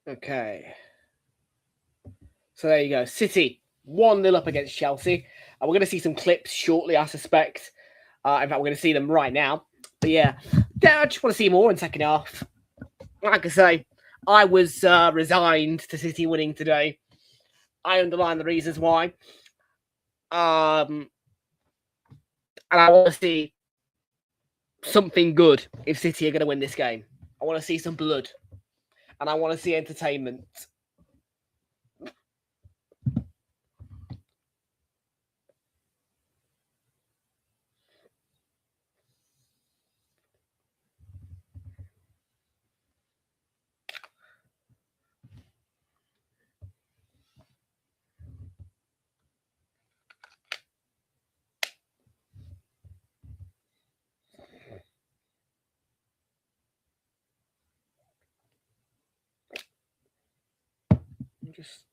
Okay. So there you go. City 1-0 up against Chelsea. We're going to see some clips shortly, I suspect. In fact, we're going to see them right now. But yeah, I just want to see more in second half. Like I say, I was resigned to City winning today. I underline the reasons why. And I want to see something good if City are going to win this game. I want to see some blood. And I want to see entertainment. Just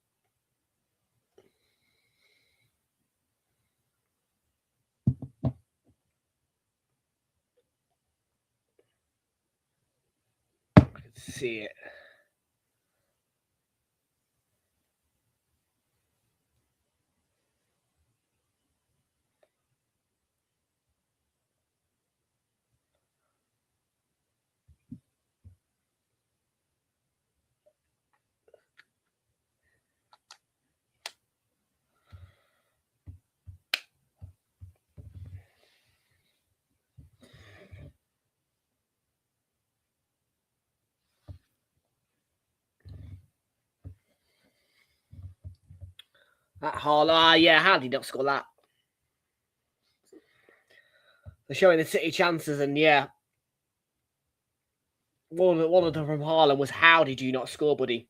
see it. At Haaland, yeah, how did he not score that? They're showing the City chances, and yeah, one of them from Haaland was, how did you not score, buddy?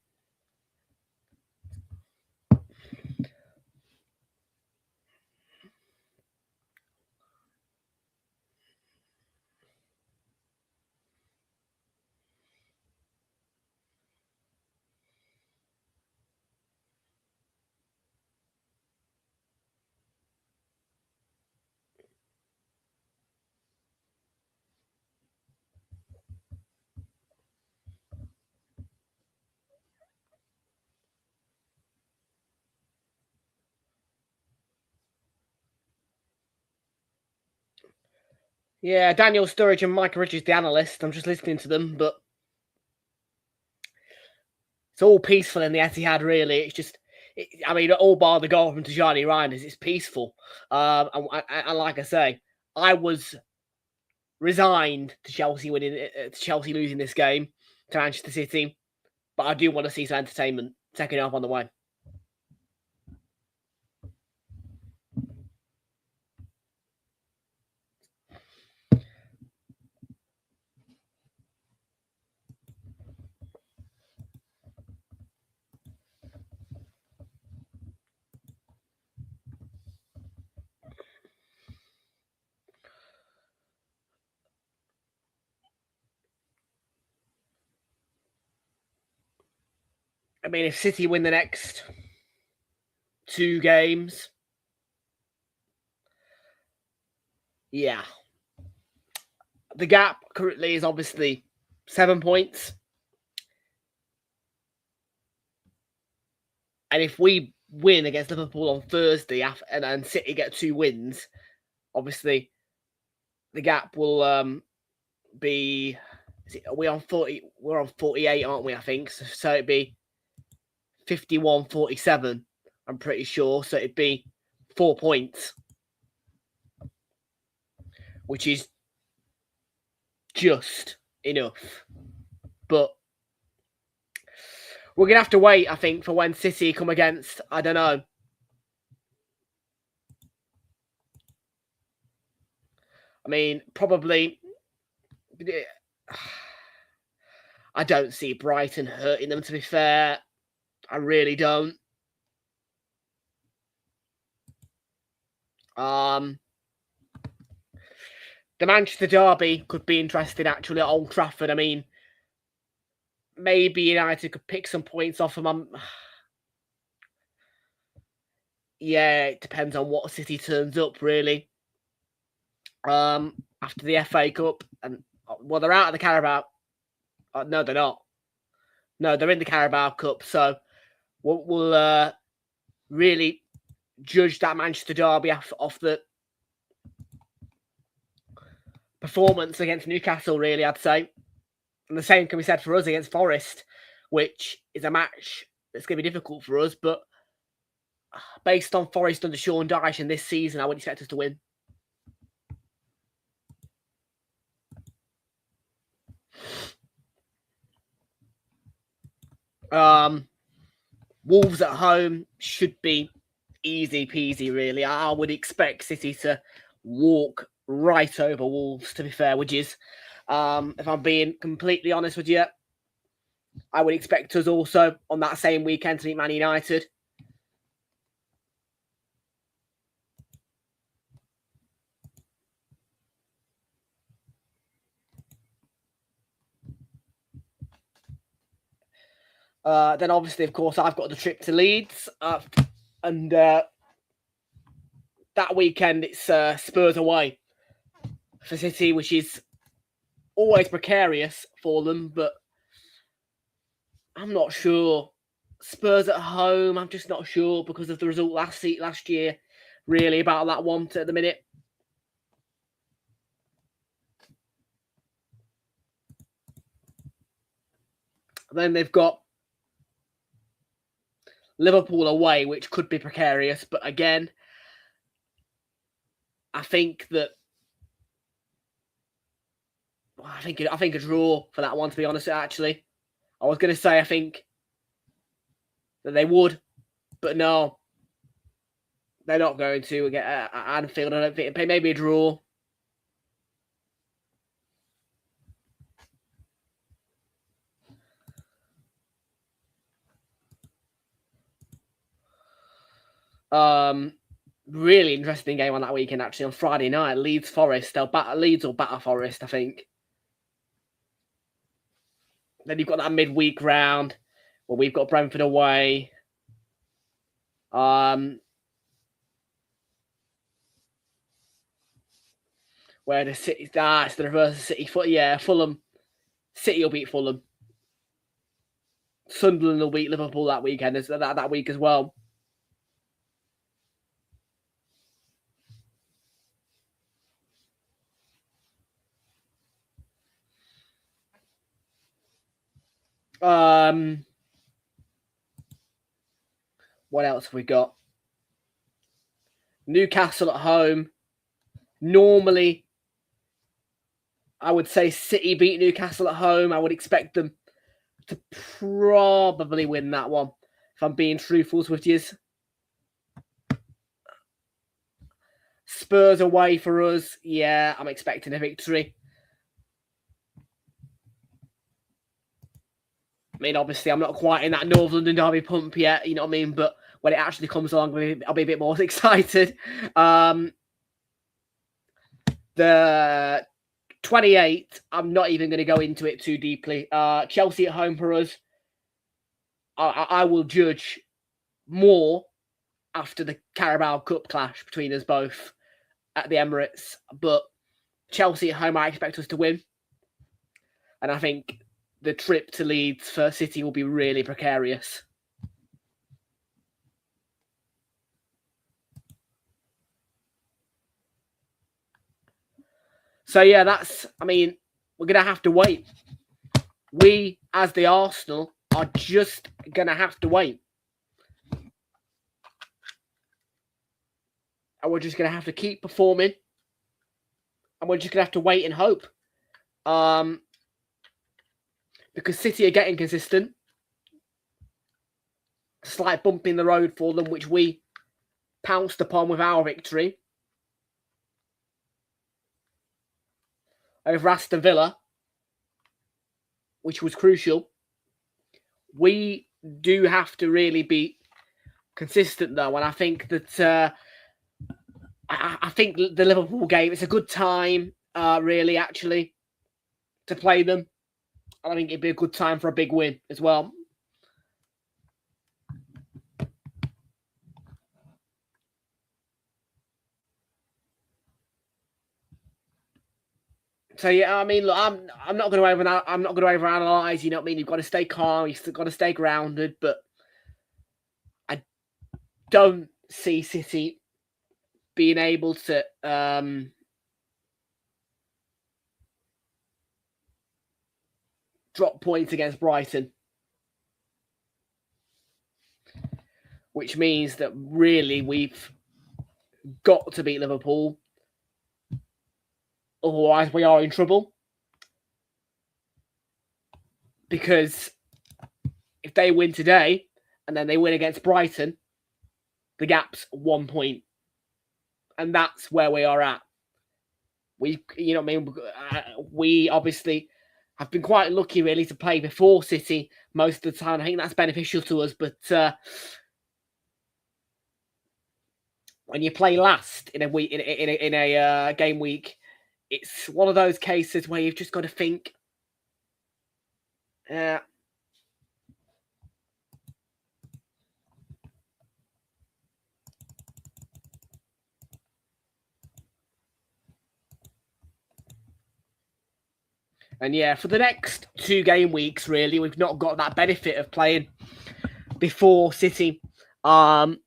Yeah, Daniel Sturridge and Mike Richards, the analyst. I'm just listening to them, but it's all peaceful in the Etihad, really. It's just, all bar the goal from Tijani Reinders, it's peaceful. And like I say, I was resigned to Chelsea losing this game to Manchester City, but I do want to see some entertainment. Second half on the way. I mean, if City win the next 2 games, yeah. The gap currently is obviously 7 points. And if we win against Liverpool on Thursday and City get 2 wins, obviously the gap will be. We're on 48, aren't we? I think so. It'd be 51-47. I'm pretty sure. So it'd be 4 points, which is just enough. But we're gonna have to wait, I think, for when City come against. I don't know. I mean, probably. I don't see Brighton hurting them, to be fair. I really don't. The Manchester derby could be interesting, actually, at Old Trafford. I mean, maybe United could pick some points off them. Yeah, it depends on what City turns up, really. After the FA Cup, and well, they're out of the Carabao. No, they're not. No, they're in the Carabao Cup. So we'll really judge that Manchester derby off the performance against Newcastle, really, I'd say. And the same can be said for us against Forest, which is a match that's going to be difficult for us. But based on Forest under Sean Dyche in this season, I would expect us to win. Wolves at home should be easy peasy, really. I would expect City to walk right over Wolves, to be fair, which is, if I'm being completely honest with you, I would expect us also on that same weekend to meet Man United. Then obviously, of course, I've got the trip to Leeds. And that weekend, it's Spurs away for City, which is always precarious for them. But I'm not sure. Spurs at home, I'm just not sure because of the result last year, really, about that one at the minute. Then they've got Liverpool away, which could be precarious. But again, I think a draw for that one, to be honest, actually. I was going to say I think that they would, but no. They're not going to get Anfield. I don't think. Maybe a draw. Really interesting game on that weekend, actually, on Friday night. Leeds Forest. Leeds or batter Forest, I think. Then you've got that midweek round where we've got Brentford away. Where the City, it's the reverse of City. Fulham. City will beat Fulham. Sunderland will beat Liverpool that weekend, that week as well. What else have we got? Newcastle at home. Normally, I would say City beat Newcastle at home. I would expect them to probably win that one, if I'm being truthful with you. Spurs away for us. Yeah, I'm expecting a victory. I mean, obviously, I'm not quite in that North London derby pump yet, you know what I mean? But when it actually comes along, I'll be a bit more excited. The 28th, I'm not even going to go into it too deeply. Chelsea at home for us. I will judge more after the Carabao Cup clash between us both at the Emirates. But Chelsea at home, I expect us to win. And I think the trip to Leeds for City will be really precarious. So, yeah, we're going to have to wait. We, as the Arsenal, are just going to have to wait. And we're just going to have to keep performing. And we're just going to have to wait and hope. Because City are getting consistent. Slight bump in the road for them, which we pounced upon with our victory over Aston Villa, which was crucial. We do have to really be consistent, though, and I think that I think the Liverpool game, it's a good time, really, actually, to play them. I think it'd be a good time for a big win as well. So yeah, I mean, look, I'm not going to overanalyze. You know what I mean? You've got to stay calm. You've got to stay grounded. But I don't see City being able to drop points against Brighton, which means that really we've got to beat Liverpool. Otherwise, we are in trouble. Because if they win today and then they win against Brighton, the gap's 1 point. And that's where we are at. We obviously have been quite lucky, really, to play before City most of the time. I think that's beneficial to us. But when you play last in a week, in a game week, it's one of those cases where you've just got to think, and yeah, for the next 2 game weeks, really, we've not got that benefit of playing before City. The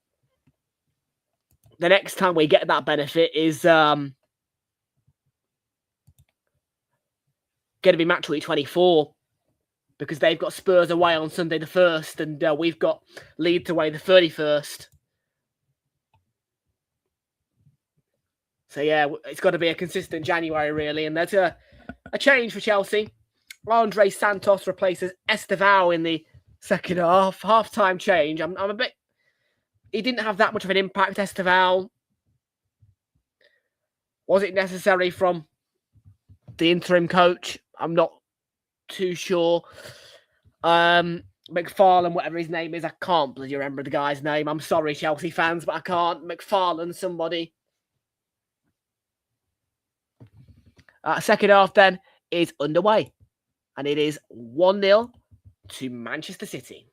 next time we get that benefit is going to be match week 24, because they've got Spurs away on Sunday the 1st, and we've got Leeds away the 31st. So yeah, it's got to be a consistent January, really, and there's a change for Chelsea. Andre Santos replaces Estevao in the second half. Half-time change. I'm a bit He didn't have that much of an impact, Esteval. Was it necessary from the interim coach? I'm not too sure. McFarlane, whatever his name is, I can't bloody remember the guy's name. I'm sorry, Chelsea fans, but I can't. McFarlane, somebody. Second half then is underway, and it is 1-0 to Manchester City.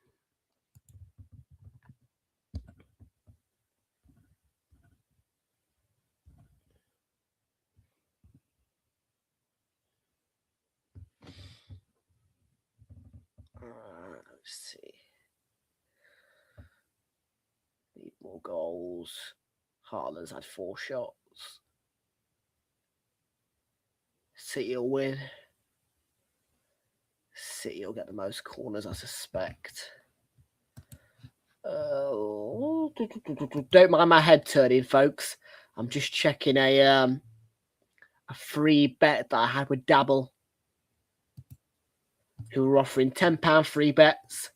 Let's see. Need more goals. Haaland's had 4 shots. City will win. City will get the most corners, I suspect. Don't mind my head turning, folks. I'm just checking a free bet that I had with Dabble, who were offering £10 free bets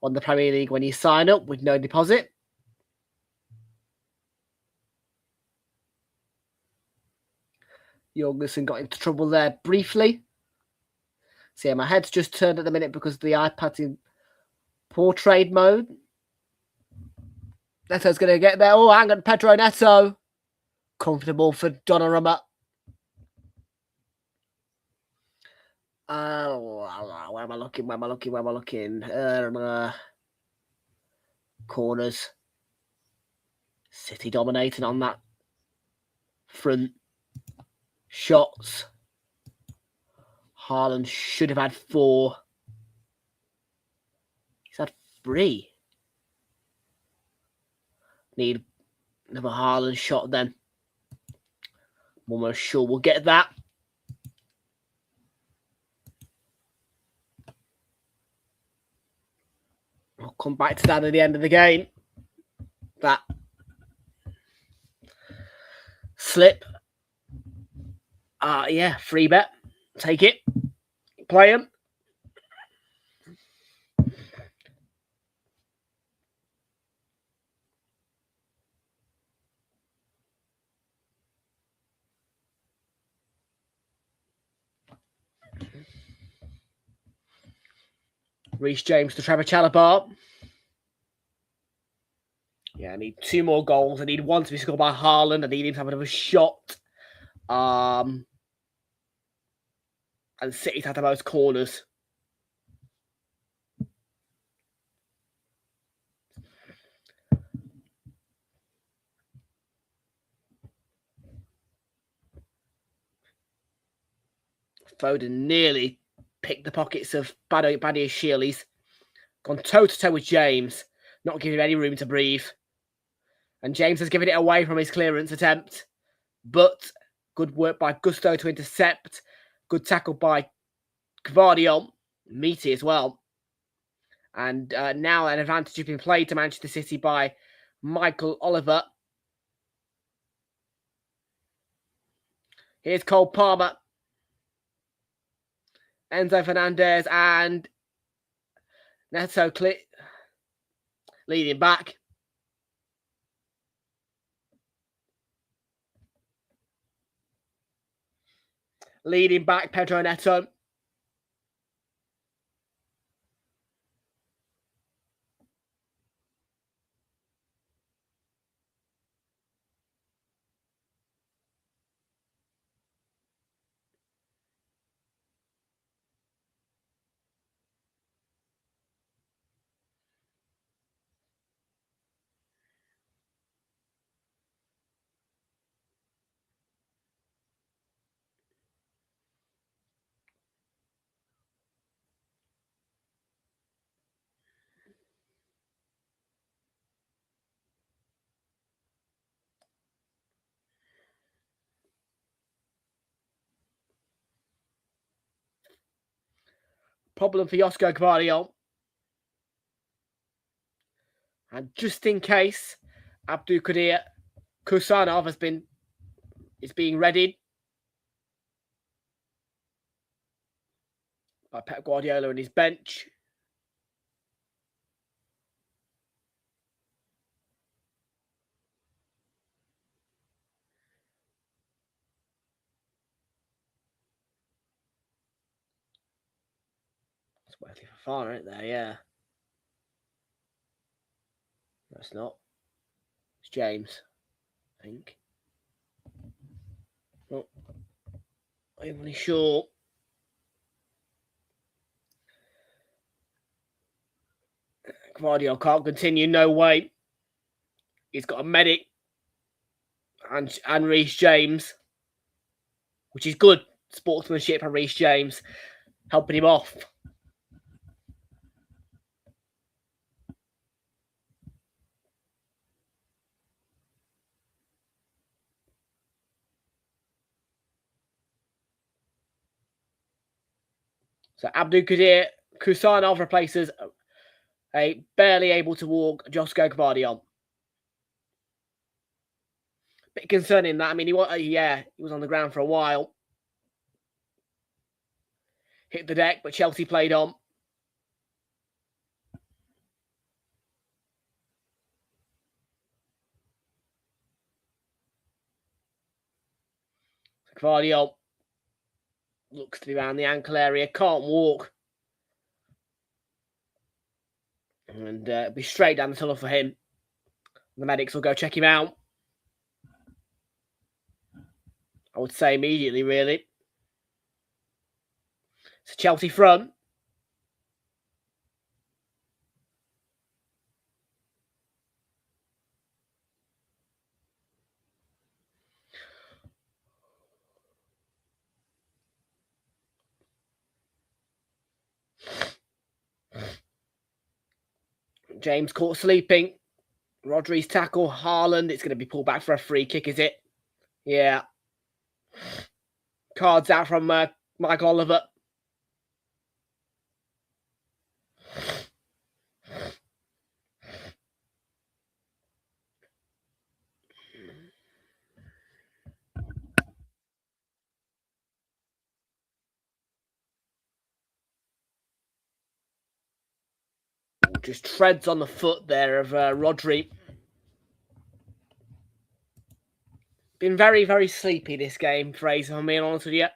on the Premier League when you sign up with no deposit. Jorgensen got into trouble there briefly. So yeah, my head's just turned at the minute because the iPad's in portrait mode. Neto's going to get there. Oh, hang on, Pedro Neto. Comfortable for Donnarumma. Where am I looking? Corners. City dominating on that front. Shots. Haaland should have had 4. He's had 3. Need another Haaland shot then. Almost sure we'll get that. I'll come back to that at the end of the game. That slip. Yeah, free bet. Take it. Play him. Reece James to Trevor Chalobah. Yeah, I need 2 more goals. I need 1 to be scored by Haaland. I need him to have another shot. And City's had the most corners. Foden nearly picked the pockets of Badiashile. He's gone toe-to-toe with James, not giving him any room to breathe. And James has given it away from his clearance attempt. But good work by Gusto to intercept. Good tackle by Gvardiol. Meaty as well. And now an advantage has been played to Manchester City by Michael Oliver. Here's Cole Palmer. Enzo Fernandez and Neto leading back. Leading back, Pedro Neto. Problem for Josko Gvardiol. And just in case, Abdulkadir Kusanov is being readied by Pep Guardiola and his bench. Wesley Fofana, right there, yeah. No, it's not. It's James, I think. Not overly sure. Guardiola can't continue, no way. He's got a medic and Reece James, which is good sportsmanship from Reece James, helping him off. So Abdul Kadir Kusanov replaces a barely able to walk Josko Gvardiol. Bit concerning that. I mean, he was on the ground for a while. Hit the deck, but Chelsea played on. Gvardiol looks to be around the ankle area, can't walk. And be straight down the tunnel for him. The medics will go check him out. I would say immediately, really. It's Chelsea front. James caught sleeping. Rodri's tackle. Haaland. It's going to be pulled back for a free kick, is it? Yeah. Cards out from Mike Oliver. Just treads on the foot there of Rodri. Been very, very sleepy this game, Fraser, if I'm being honest with you.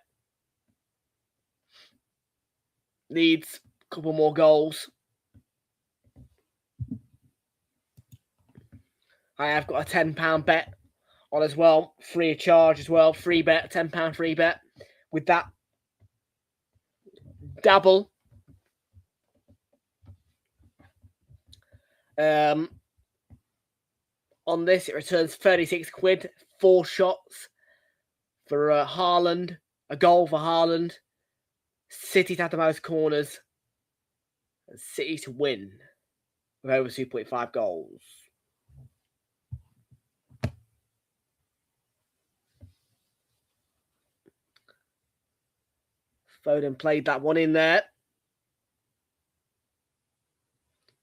Needs a couple more goals. I have got a £10 bet on as well. Free of charge as well. Free bet, £10 free bet. With that double. On this, it returns 36 quid. 4 shots for Haaland. A goal for Haaland. City to have the most corners. And City to win with over 2.5 goals. Foden played that one in there.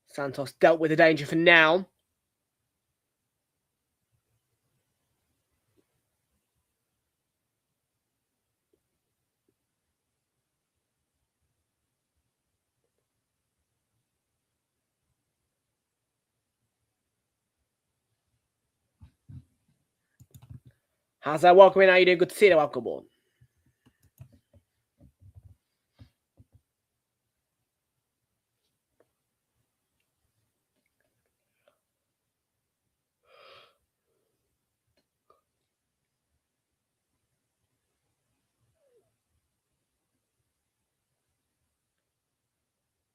Santos dealt with the danger for now. How's that? Welcome in. How you doing? Good to see you. Welcome on.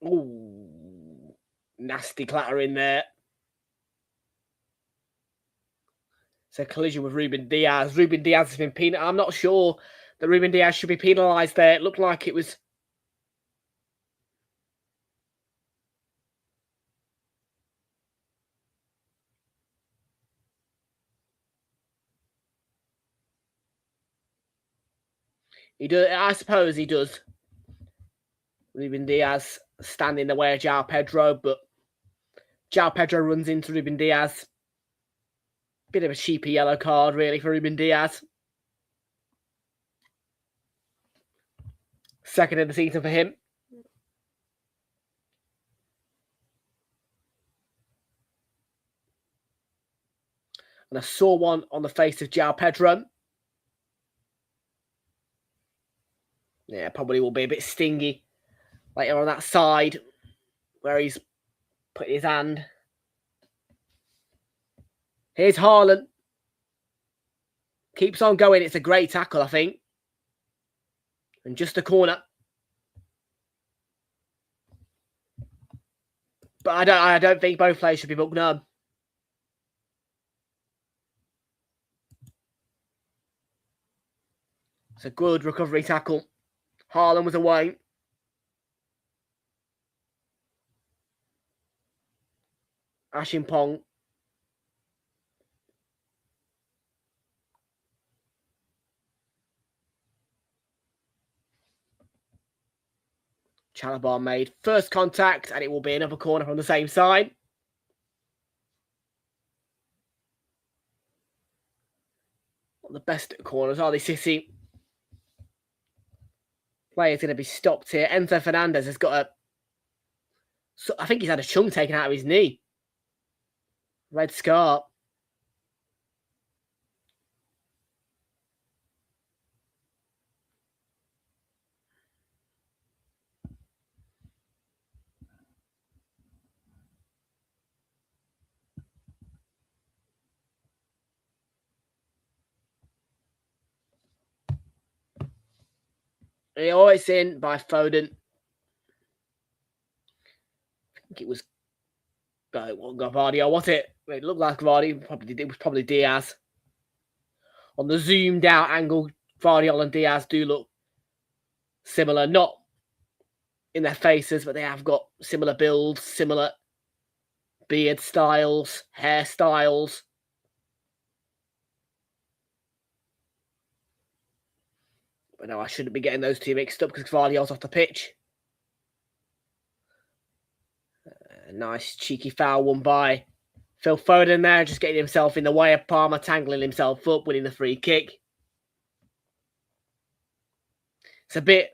Ooh, nasty clatter in there. It's a collision with Ruben Diaz. Ruben Diaz has been penalised. I'm not sure that Ruben Diaz should be penalised there. It looked like it was. He does. I suppose he does. Ruben Diaz standing in the way of João Pedro, but João Pedro runs into Ruben Diaz. Bit of a cheapy yellow card, really, for Ruben Diaz. Second of the season for him. And I saw one on the face of João Pedro. Yeah, probably will be a bit stingy later on that side where he's putting his hand. Here's Haaland. Keeps on going. It's a great tackle, I think. And just a corner. But I don't think both players should be booked no. It's a good recovery tackle. Haaland was away. Ashimpong. Chalabar made first contact, and it will be another corner from the same side. Not the best corners, are they, City? Player's going to be stopped here. Enzo Fernandez has got I think he's had a chunk taken out of his knee. Red scar. It's in by Foden. I think it was Gvardiol, was it? It looked like Gvardiol. It was probably Diaz. On the zoomed out angle, Gvardiol and Diaz do look similar. Not in their faces, but they have got similar builds, similar beard styles, hairstyles. But no, I shouldn't be getting those two mixed up because Gvardiol's off the pitch. A nice cheeky foul one by Phil Foden there, just getting himself in the way of Palmer, tangling himself up, winning the free kick. It's a bit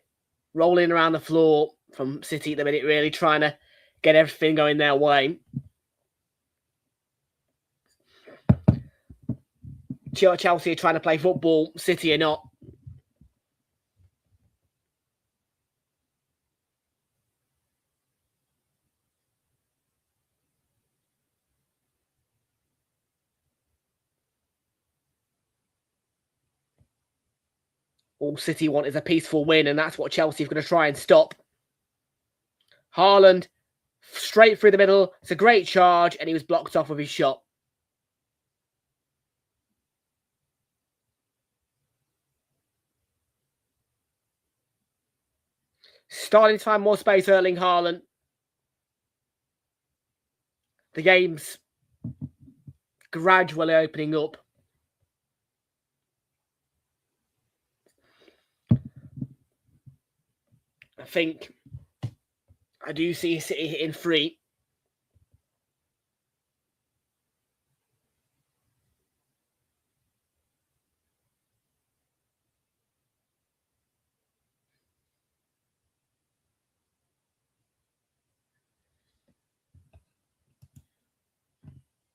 rolling around the floor from City at the minute, really trying to get everything going their way. Chelsea are trying to play football, City are not. All City want is a peaceful win, and that's what Chelsea are going to try and stop. Haaland, straight through the middle. It's a great charge, and he was blocked off with his shot. Starting to find more space, Erling Haaland. The game's gradually opening up. I think I do see City hitting free.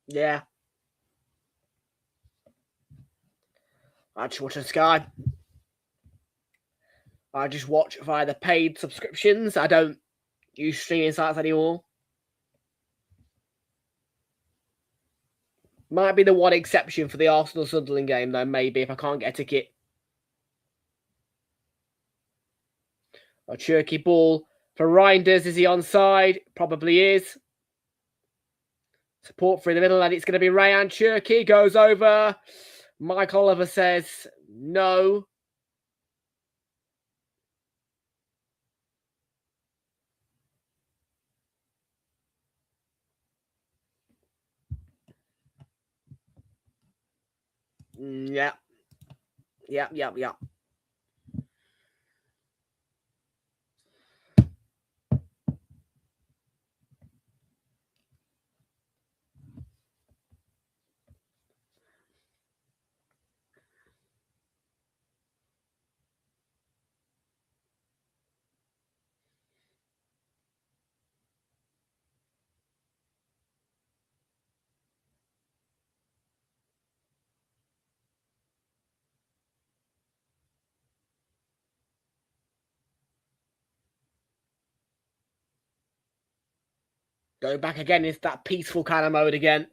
Yeah. I just watch on Sky. I just watch via the paid subscriptions. I don't use streaming sites anymore. Might be the one exception for the Arsenal-Sunderland game, though, maybe, if I can't get a ticket. A Cherky ball for Reinders. Is he onside? Probably is. Support through the middle, and it's going to be Rayan Cherky. Goes over. Mike Oliver says no. Yeah. Yeah. Going back again into that peaceful kind of mode again.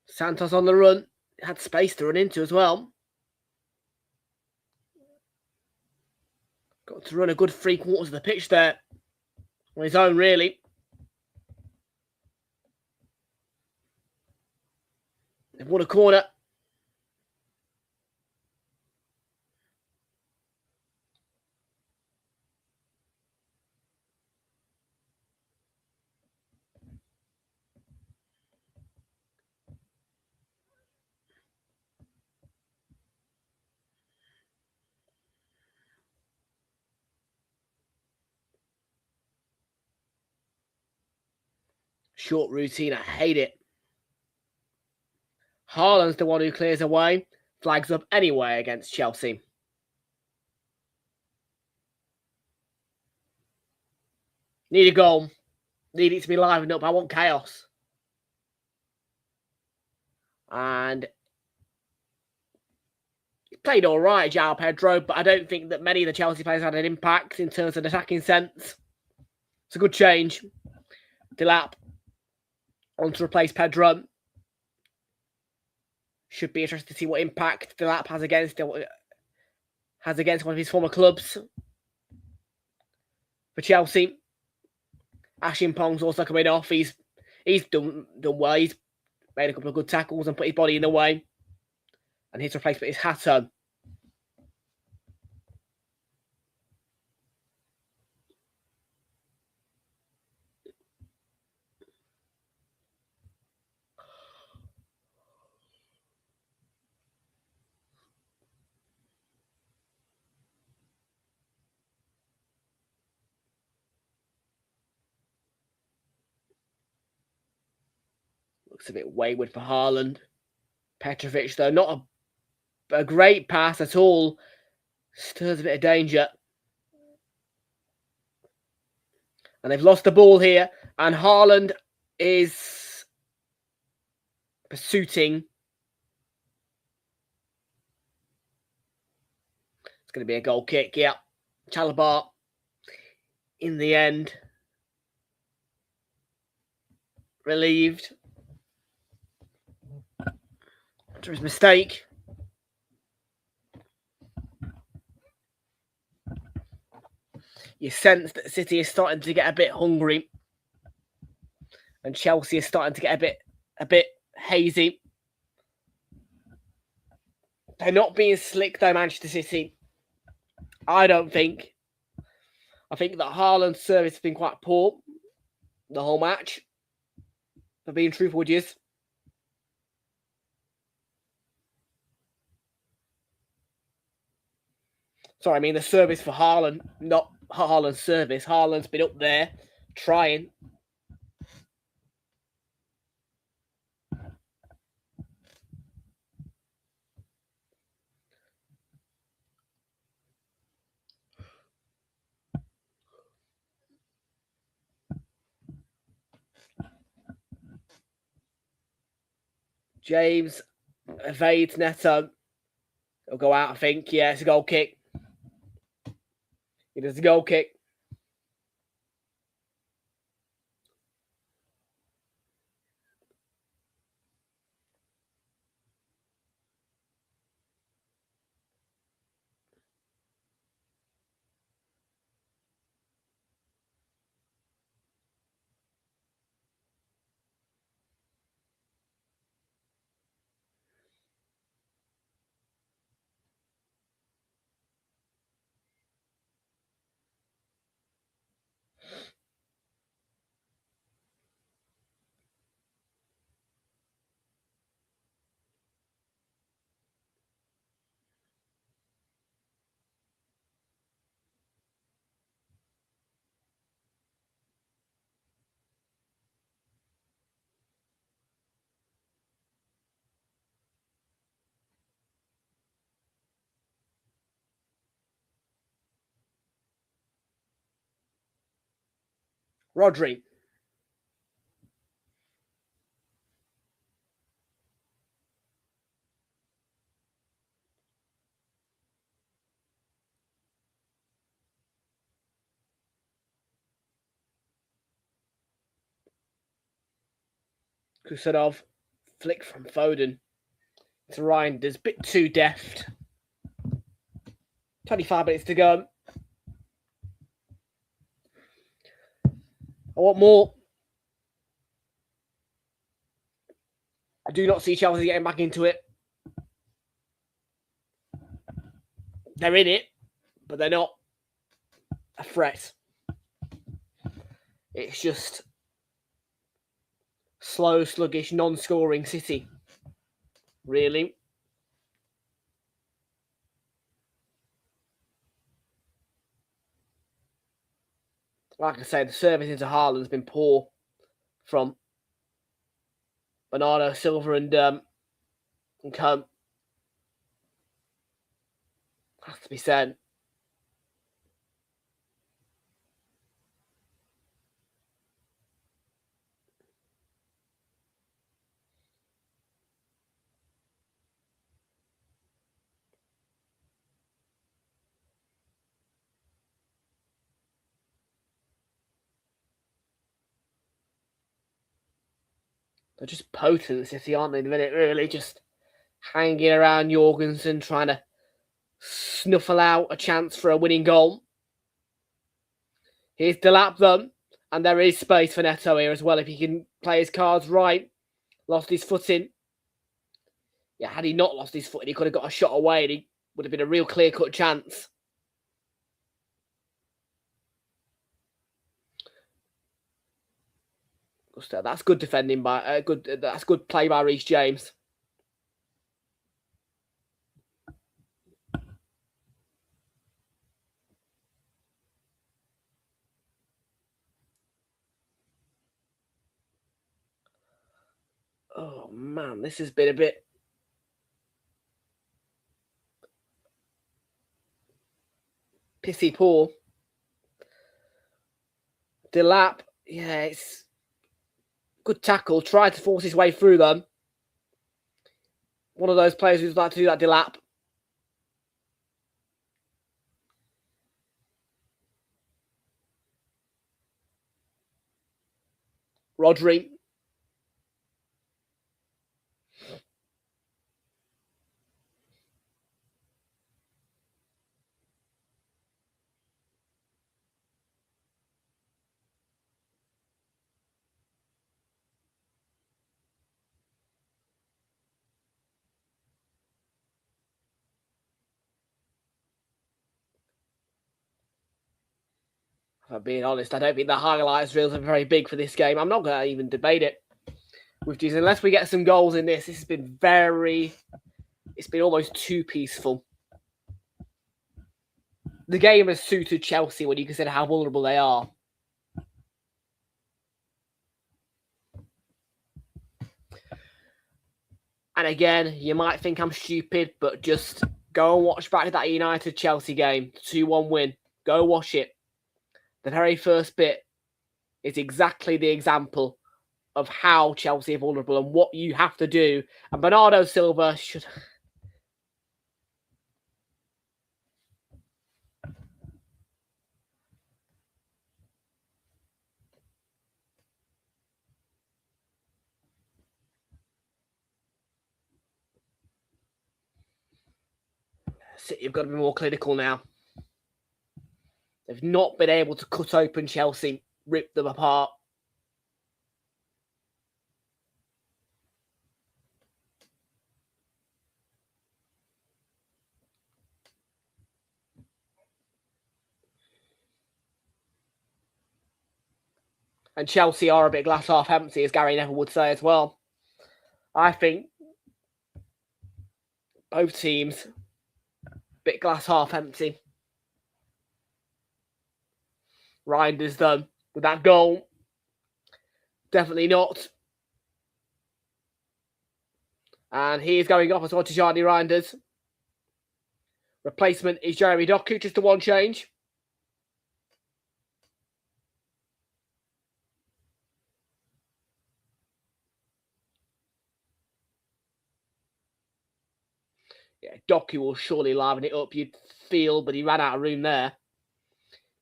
Santos on the run. Had space to run into as well. Got to run a good 3/4 of the pitch there. On his own, really. They've won a corner. Short routine, I hate it. Haaland's the one who clears away. Flags up anyway against Chelsea. Need a goal. Need it to be livened up. I want chaos. And he played all right, João Pedro, but I don't think that many of the Chelsea players had an impact in terms of an attacking sense. It's a good change. Delap on to replace Pedro. Should be interested to see what impact Delap has against one of his former clubs. For Chelsea, Ashimpong's also coming off. He's done well. He's made a couple of good tackles and put his body in the way. And his replacement is Hato. Looks a bit wayward for Haaland. Petrovic, though, not a great pass at all. Stirs a bit of danger. And they've lost the ball here. And Haaland is pursuing. It's going to be a goal kick, yeah. Chalobah, in the end, relieved after his mistake. You sense that City is starting to get a bit hungry, and Chelsea is starting to get a bit hazy. They're not being slick though, Manchester City. I don't think. I think that Haaland's service has been quite poor the whole match. For being truthful with you. Sorry, I mean the service for Haaland, not Haaland's service. Haaland's been up there trying. James evades Neto. He'll go out, I think. Yeah, it's a goal kick. It is a goal kick. Rodri. Kusanov, flick from Foden to Reinders, bit too deft. 25 minutes to go. I want more. I do not see Chelsea getting back into it. They're in it, but they're not a threat. It's just slow, sluggish, non-scoring City. Really. Like I said, the service into Haaland has been poor from Bernardo Silva and Co. Has to be said. They're just potent, City, aren't they, in the minute, really? Just hanging around Jorgensen, trying to snuffle out a chance for a winning goal. Here's Delap, though, and there is space for Neto here as well if he can play his cards right. Lost his footing. Yeah, had he not lost his footing, he could have got a shot away and he would have been a real clear-cut chance. That's good defending by that's good play by Reece James. Oh man, this has been a bit pissy poor. Delap, yeah, it's good tackle. Tried to force his way through them. One of those players who's like to do that, Delap. Rodri. If I'm being honest, I don't think the highlights reels are very big for this game. I'm not going to even debate it with these. Unless we get some goals in this, has been it's been almost too peaceful. The game has suited Chelsea when you consider how vulnerable they are. And again, you might think I'm stupid, but just go and watch back that United-Chelsea game. 2-1 win. Go watch it. The very first bit is exactly the example of how Chelsea are vulnerable and what you have to do. And Bernardo Silva should... City have got to be more clinical now. They've not been able to cut open Chelsea, rip them apart. And Chelsea are a bit glass half empty, as Gary Neville would say as well. I think both teams, bit glass half empty. Reinders, though, with that goal, definitely not. And he is going off as well to Tijani Reinders. Replacement is Jeremy Doku, just the one change. Yeah, Doku will surely liven it up, you'd feel, but he ran out of room there.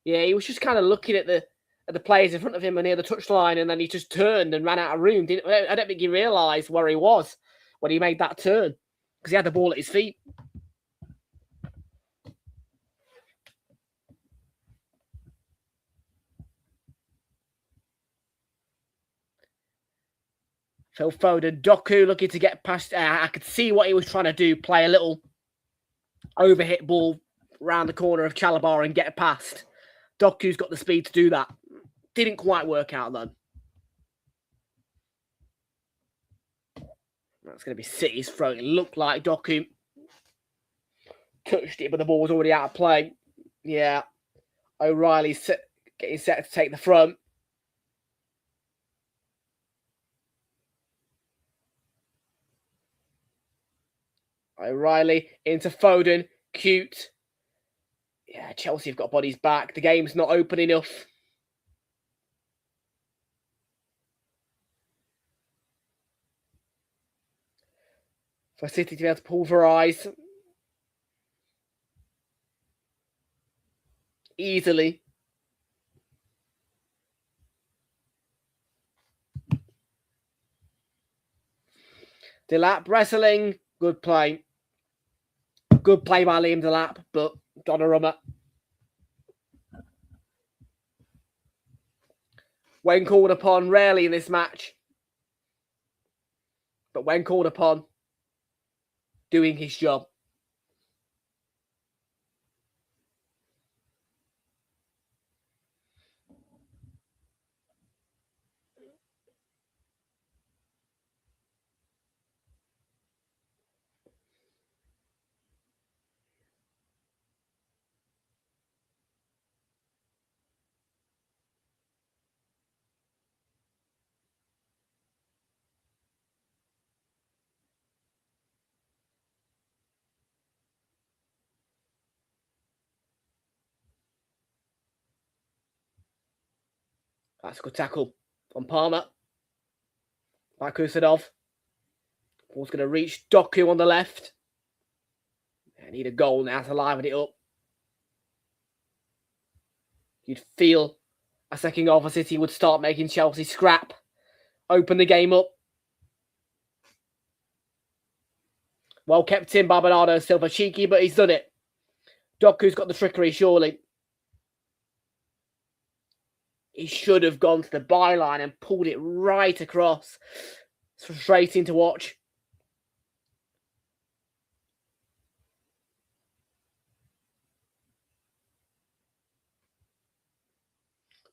Yeah, he was just kind of looking at the at the players in front of him and near the touchline, and then he just turned and ran out of room. I don't think he realised where he was when he made that turn because he had the ball at his feet. Phil Foden, Doku looking to get past. I could see what he was trying to do, play a little overhit ball around the corner of Chalobah and get past. Doku's got the speed to do that. Didn't quite work out though. That's going to be City's throw. It looked like Doku touched it, but the ball was already out of play. Yeah. O'Reilly's getting set to take the front. O'Reilly into Foden. Cute. Yeah, Chelsea have got bodies back. The game's not open enough. For City to be able to pulverise easily. Delap wrestling. Good play. Good play by Liam Delap, but Donnarumma. When called upon, rarely in this match. But when called upon, doing his job. That's a good tackle from Palmer. By Kusadov. Ball's going to reach Doku on the left. I need a goal now to liven it up. You'd feel a second goal for City would start making Chelsea scrap. Open the game up. Well kept in by Bernardo Silva. Cheeky, but he's done it. Doku's got the trickery, surely. He should have gone to the byline and pulled it right across. It's frustrating to watch.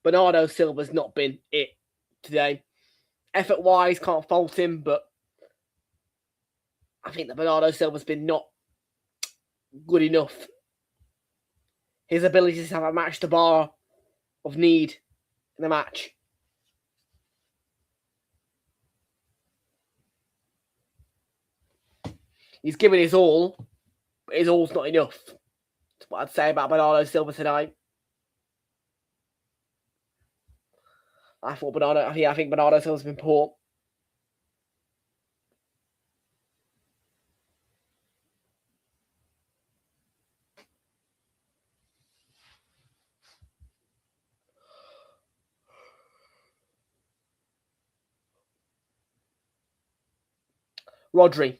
Bernardo Silva's not been it today. Effort-wise, can't fault him, but I think that Bernardo Silva's been not good enough. His abilities have matched the bar of need in the match. He's given his all, but his all's not enough. That's what I'd say about Bernardo Silva tonight. I think Bernardo Silva's been poor. Rodri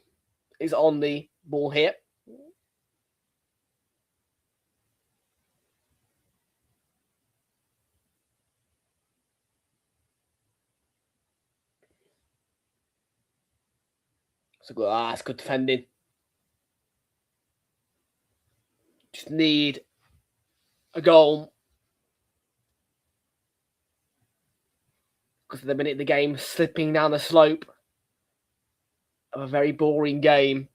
is on the ball here. So good. That's good defending. Just need a goal. Because at the minute the game's slipping down the slope of a very boring game.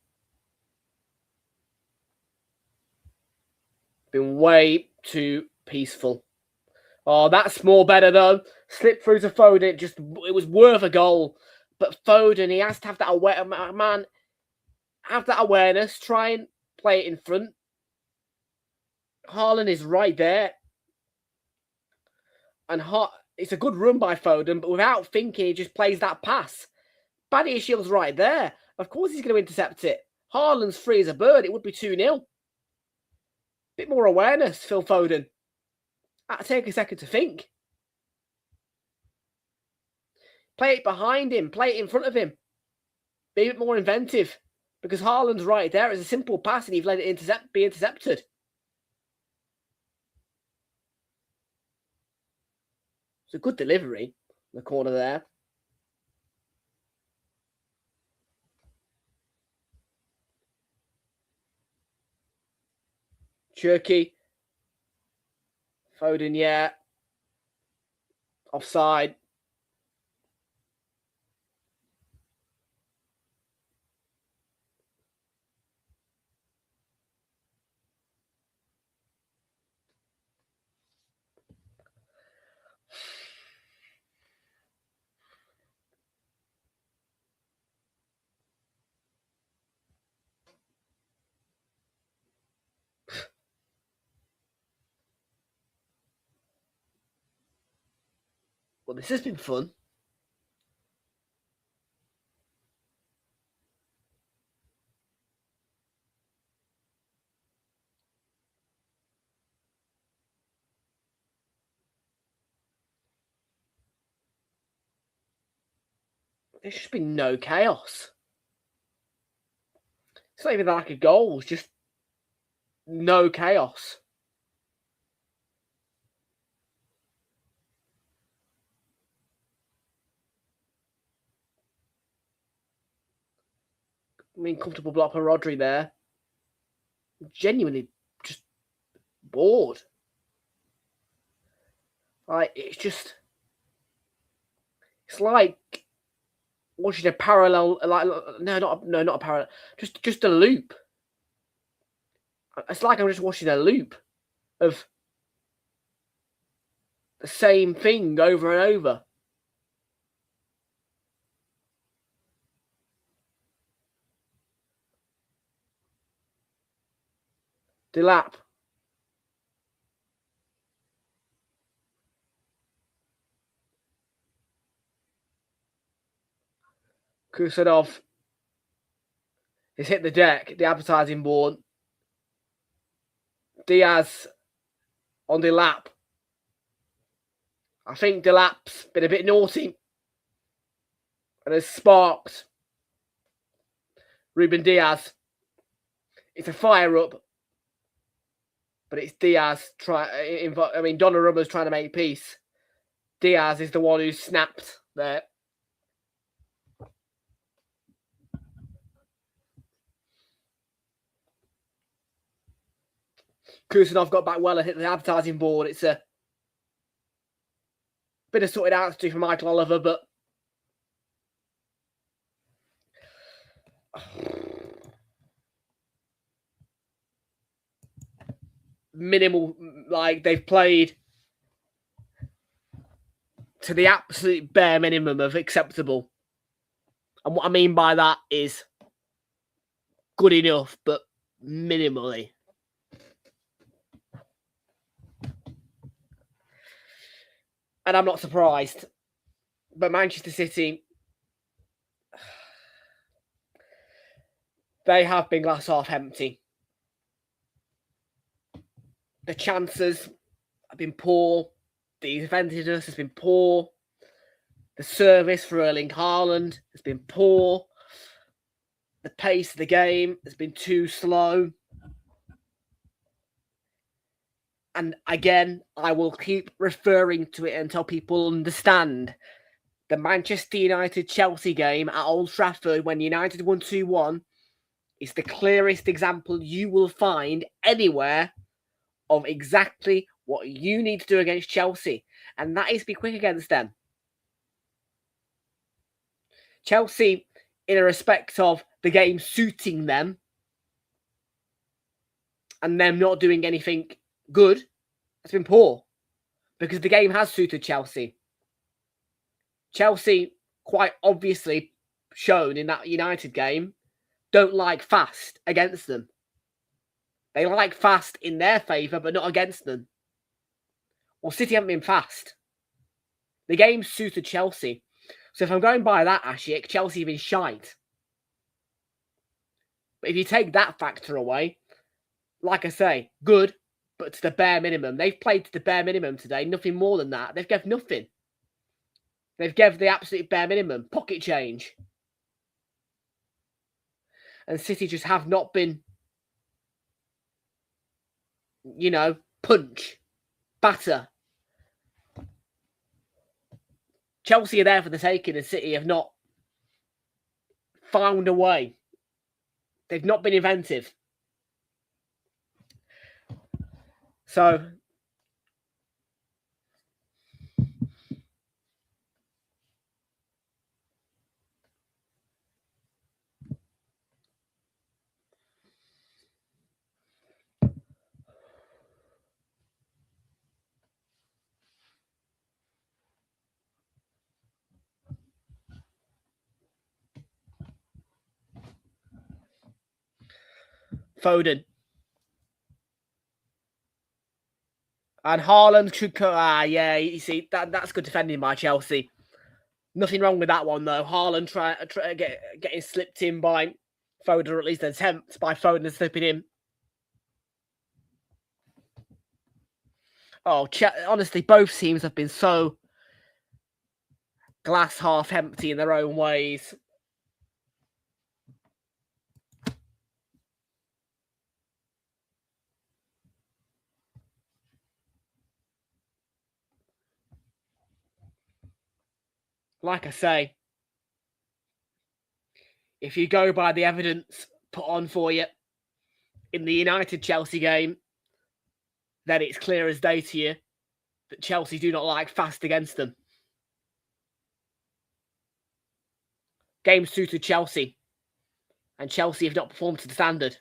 Been way too peaceful. Oh, that's more better though. Slip through to Foden. It was worth a goal. But Foden, he has to have that have that awareness. Try and play it in front. Haaland is right there. And it's a good run by Foden, but without thinking, he just plays that pass. Badiashiel's right there. Of course he's going to intercept it. Haaland's free as a bird. It would be 2-0. Bit more awareness, Phil Foden. That'll take a second to think. Play it behind him. Play it in front of him. Be a bit more inventive. Because Haaland's right there. It's a simple pass and you've let it be intercepted. It's a good delivery in the corner there. Cherky. Foden, yeah. Offside. Well, this has been fun. There's just been no chaos. It's not even like a goal. It's just no chaos. I mean, comfortable block for Rodri there. Genuinely just bored. Like, it's like watching a parallel, not a parallel, just a loop. It's like I'm just watching a loop of the same thing over and over. Delap. Kusadov has hit the deck, the advertising board. Diaz on Delap. I think Delap's been a bit naughty and has sparked Ruben Diaz. It's a fire up, but it's Diaz Donnarumma's trying to make peace. Diaz is the one who snapped there. Kusanov got back well and hit the advertising board. It's a bit of sorted out to do for Michael Oliver, but minimal, like they've played to the absolute bare minimum of acceptable. And what I mean by that is good enough, but minimally. And I'm not surprised. But Manchester City, they have been glass half empty. The chances have been poor. The defensiveness has been poor. The service for Erling Haaland has been poor. The pace of the game has been too slow. And again, I will keep referring to it until people understand. The Manchester United-Chelsea game at Old Trafford when United won 2-1 is the clearest example you will find anywhere of exactly what you need to do against Chelsea. And that is be quick against them. Chelsea, in a respect of the game suiting them and them not doing anything good, has been poor because the game has suited Chelsea. Chelsea, quite obviously shown in that United game, don't like fast against them. They like fast in their favour, but not against them. Well, City haven't been fast. The game suited Chelsea. So if I'm going by that, Ashik, Chelsea have been shite. But if you take that factor away, like I say, good, but to the bare minimum. They've played to the bare minimum today, nothing more than that. They've given nothing. They've given the absolute bare minimum, pocket change. And City just have not been, you know, punch, batter. Chelsea are there for the taking, and City have not found a way. They've not been inventive. So Foden. And Haaland should cut. Yeah, you see, that's good defending by Chelsea. Nothing wrong with that one, though. Haaland try getting slipped in by Foden, or at least an attempt by Foden slipping in. Oh, honestly, both teams have been so glass half empty in their own ways. Like I say, if you go by the evidence put on for you in the United-Chelsea game, then it's clear as day to you that Chelsea do not like fast against them. Game suited Chelsea, and Chelsea have not performed to the standard.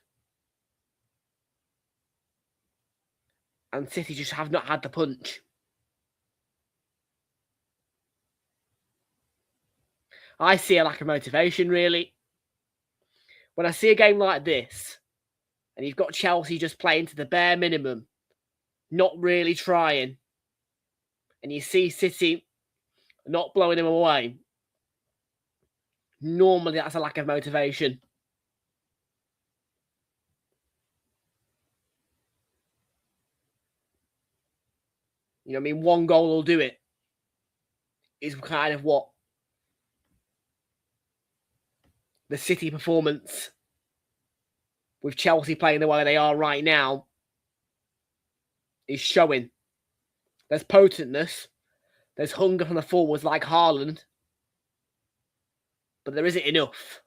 And City just have not had the punch. I see a lack of motivation, really. When I see a game like this, and you've got Chelsea just playing to the bare minimum, not really trying, and you see City not blowing them away, normally that's a lack of motivation. You know what I mean? One goal will do it, is kind of what the City performance with Chelsea playing the way they are right now is showing. There's potentness, there's hunger from the forwards like Haaland, but there isn't enough.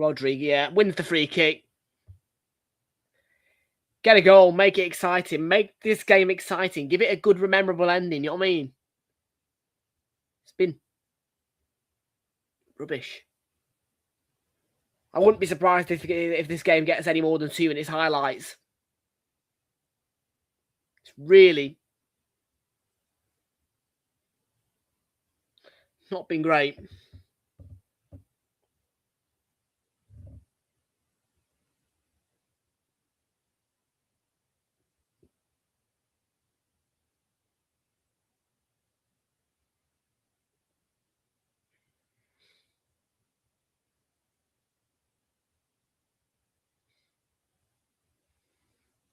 Rodri, yeah, wins the free kick. Get a goal, make it exciting. Make this game exciting. Give it a good, memorable ending, you know what I mean? It's been rubbish. I wouldn't be surprised if this game gets any more than 2 in its highlights. It's really not been great.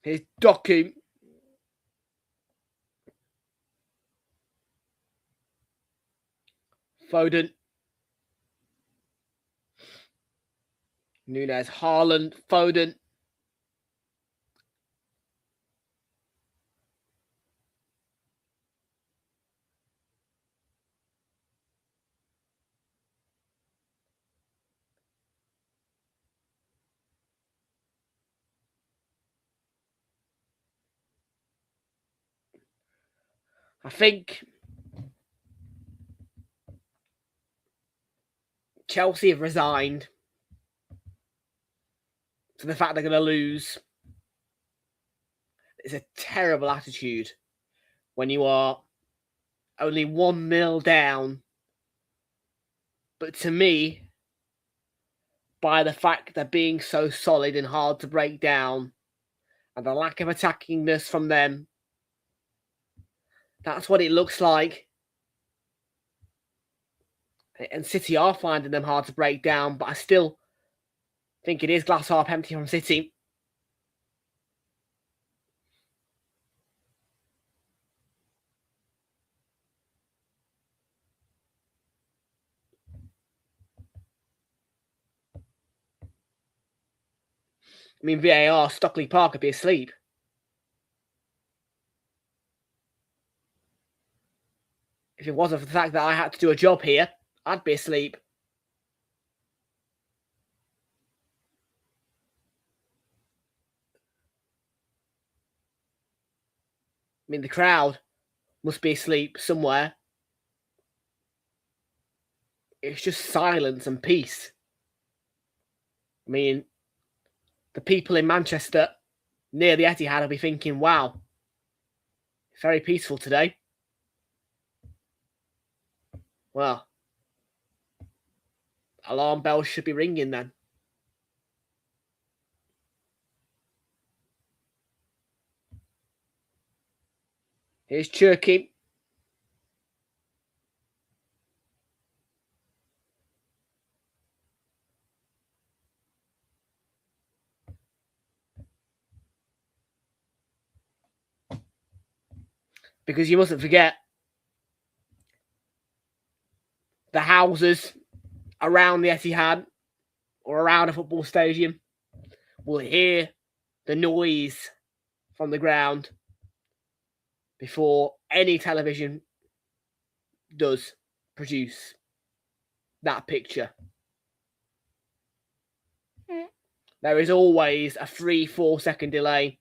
Here's Doku. Foden. Nunes, Haaland, Foden. I think Chelsea have resigned to the fact they're going to lose. It's a terrible attitude when you are only 1-0 down. But to me, by the fact they're being so solid and hard to break down, and the lack of attackingness from them, that's what it looks like. And City are finding them hard to break down, but I still I think it is glass half empty from City. I mean, VAR, Stockley Park could be asleep. If it wasn't for the fact that I had to do a job here, I'd be asleep. I mean, the crowd must be asleep somewhere. It's just silence and peace. I mean, the people in Manchester near the Etihad will be thinking, wow, very peaceful today. Well, alarm bells should be ringing then. Here's Cherky. Because you mustn't forget, the houses around the Etihad or around a football stadium will hear the noise from the ground before any television does produce that picture. There is always a 3-4 second delay.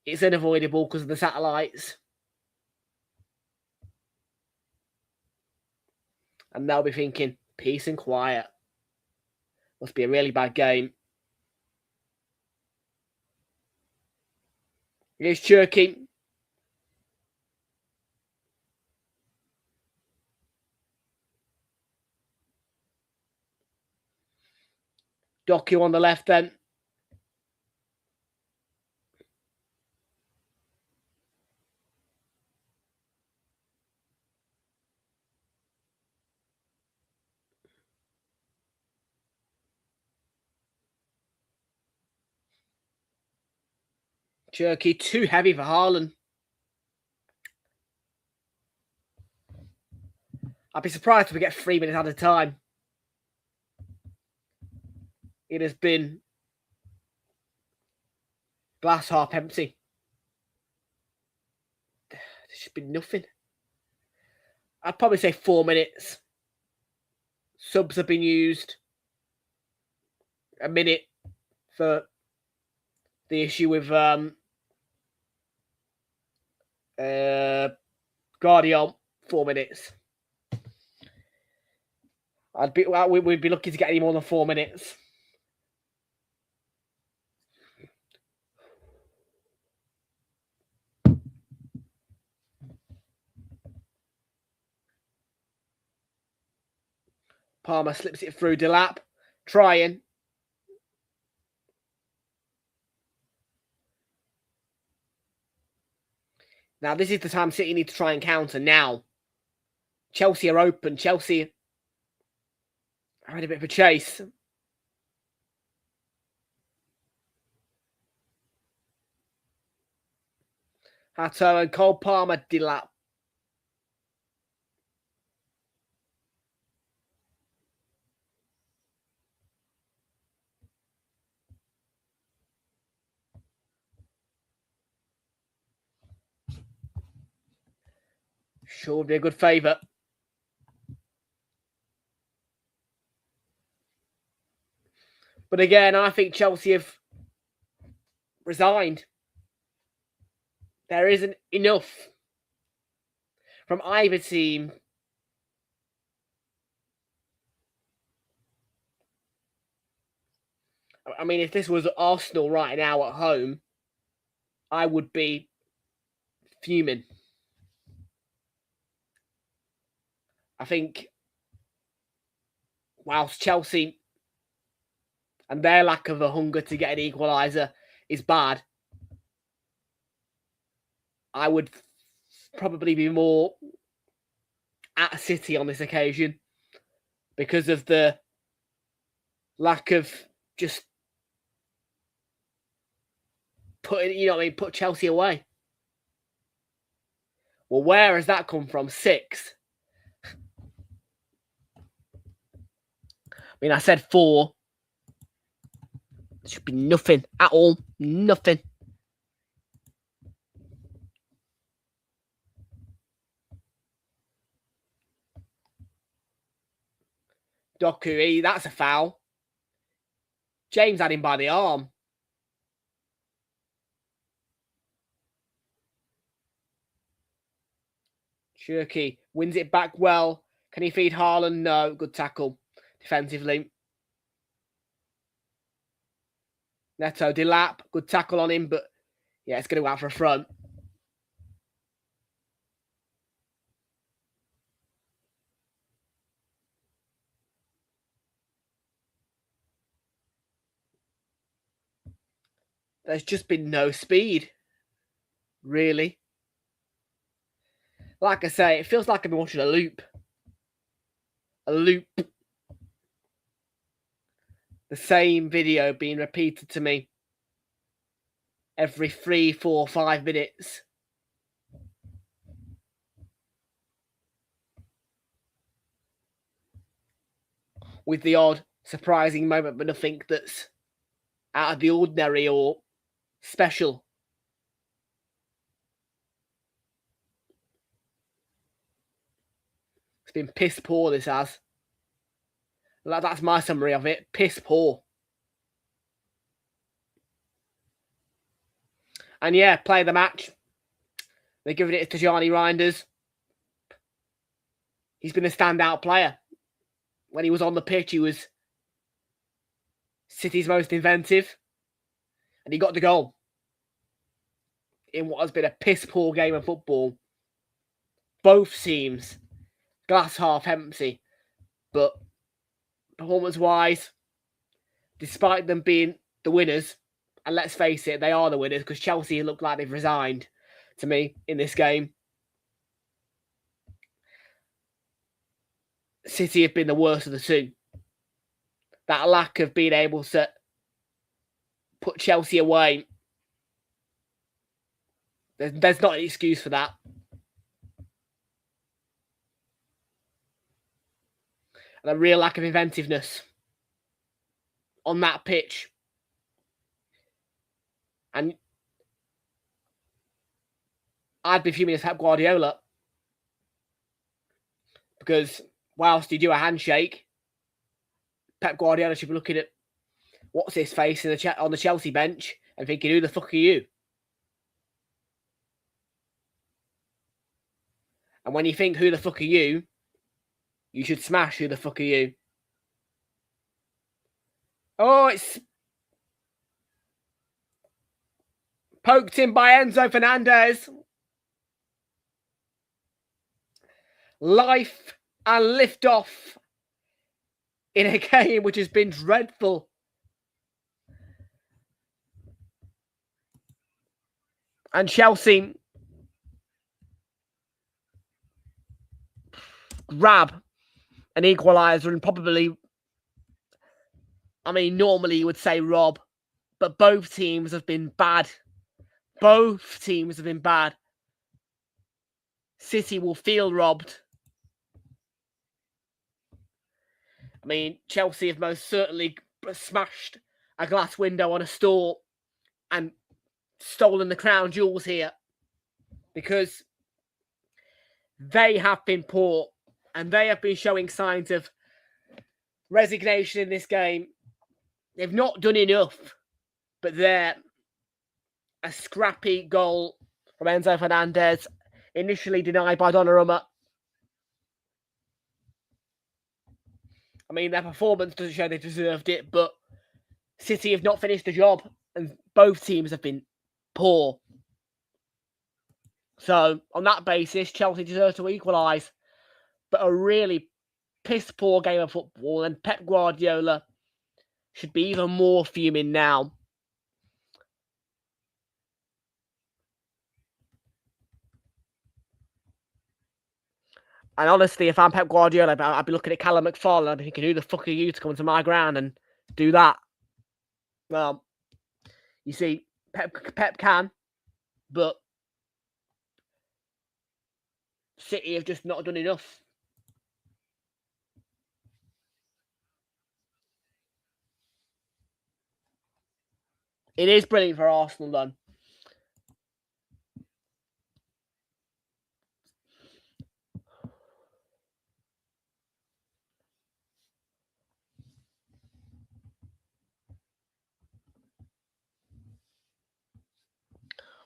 It's unavoidable because of the satellites. And they'll be thinking, peace and quiet. Must be a really bad game. Here's Cherky. Doku on the left then. Cherky too heavy for Haaland. I'd be surprised if we get 3 minutes at a time. It has been glass half empty. There should be nothing. I'd probably say 4 minutes. Subs have been used. A minute for the issue with Guardian. 4 minutes. We'd be lucky to get any more than 4 minutes. Palmer slips it through Delap. Trying. Now, this is the time City need to try and counter now. Chelsea are open. Chelsea are in a bit of a chase. Hato and Cole Palmer, Delap. Sure would be a good favour. But again, I think Chelsea have resigned. There isn't enough from either team. I mean, if this was Arsenal right now at home, I would be fuming. I think whilst Chelsea and their lack of a hunger to get an equaliser is bad, I would probably be more at City on this occasion because of the lack of just put Chelsea away. Well, where has that come from? 6. I mean, I said 4. There should be nothing at all. Nothing. Doku, that's a foul. James had him by the arm. Shirky wins it back well. Can he feed Haaland? No. Good tackle defensively. Neto, Delap. Good tackle on him, but yeah, it's going to go out for a front. There's just been no speed, really. Like I say, it feels like I'm watching a loop. A loop. The same video being repeated to me every 3, 4, 5 minutes. With the odd surprising moment, but nothing that's out of the ordinary or special. It's been piss poor, this has. That's my summary of it. Piss poor. And yeah, play the match. They're giving it to Tijani Reinders. He's been a standout player. When he was on the pitch, he was City's most inventive. And he got the goal in what has been a piss poor game of football. Both teams, glass half empty. But performance-wise, despite them being the winners, and let's face it, they are the winners because Chelsea look like they've resigned to me in this game. City have been the worst of the two. That lack of being able to put Chelsea away, there's not an excuse for that. And a real lack of inventiveness on that pitch. And I'd be fuming as Pep Guardiola because whilst you do a handshake, Pep Guardiola should be looking at what's his face on the Chelsea bench and thinking, who the fuck are you? And when you think, who the fuck are you, you should smash, who the fuck are you? Oh, it's poked in by Enzo Fernandez. Life and lift off in a game which has been dreadful. And Chelsea grab an equaliser and probably, I mean, normally you would say rob, but both teams have been bad. Both teams have been bad. City will feel robbed. I mean, Chelsea have most certainly smashed a glass window on a store and stolen the crown jewels here because they have been poor and they have been showing signs of resignation in this game. They've not done enough, but they're a scrappy goal from Enzo Fernandez, initially denied by Donnarumma. I mean, their performance doesn't show they deserved it, but City have not finished the job, and both teams have been poor. So, on that basis, Chelsea deserve to equalise. But a really piss-poor game of football, and Pep Guardiola should be even more fuming now. And honestly, if I'm Pep Guardiola, I'd be looking at Callum McFarlane, I'd be thinking, who the fuck are you to come to my ground and do that? Well, you see, Pep can, but City have just not done enough. It is brilliant for Arsenal, then.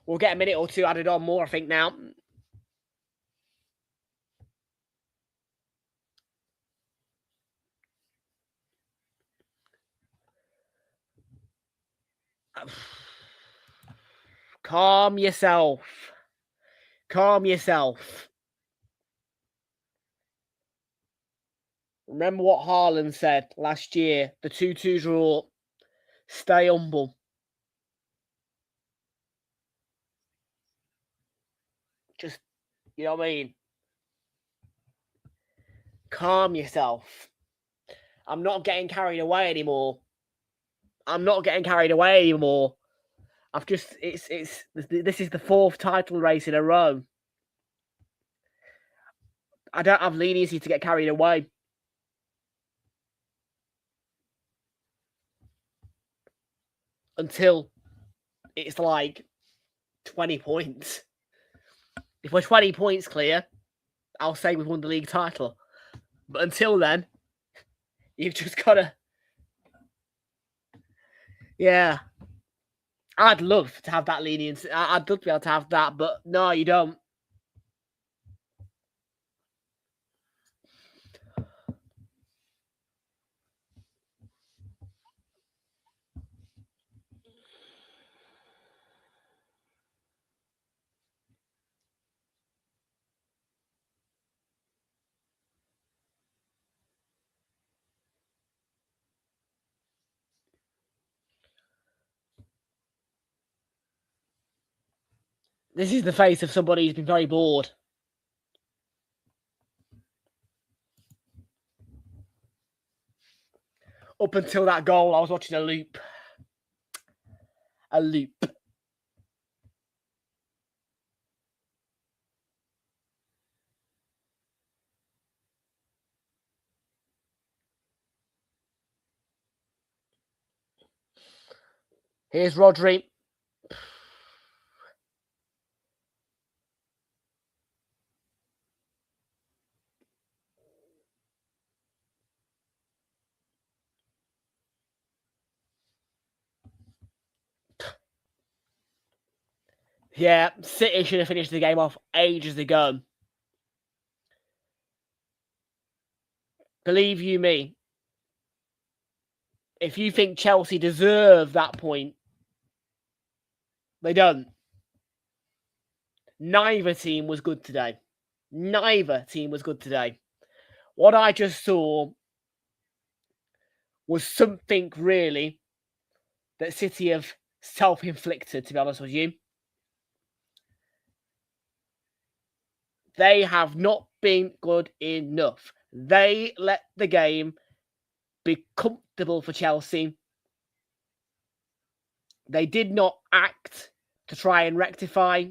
We'll get a minute or two added on more, I think, now. Calm yourself. Calm yourself. Remember what Haaland said last year, the 2-2 draw. Stay humble. Just, you know what I mean? Calm yourself. I'm not getting carried away anymore. I've just, this is the 4th title race in a row. I don't have leniency to get carried away. Until it's like 20 points. If we're 20 points clear, I'll say we've won the league title. But until then, you've just got to... Yeah. I'd love to have that leniency. I'd love to be able to have that, but no, you don't. This is the face of somebody who's been very bored. Up until that goal, I was watching a loop. Here's Rodri. Yeah, City should have finished the game off ages ago. Believe you me, if you think Chelsea deserve that point, they don't. Neither team was good today. What I just saw was something really that City have self-inflicted, to be honest with you. They have not been good enough. They let the game be comfortable for Chelsea. They did not act to try and rectify.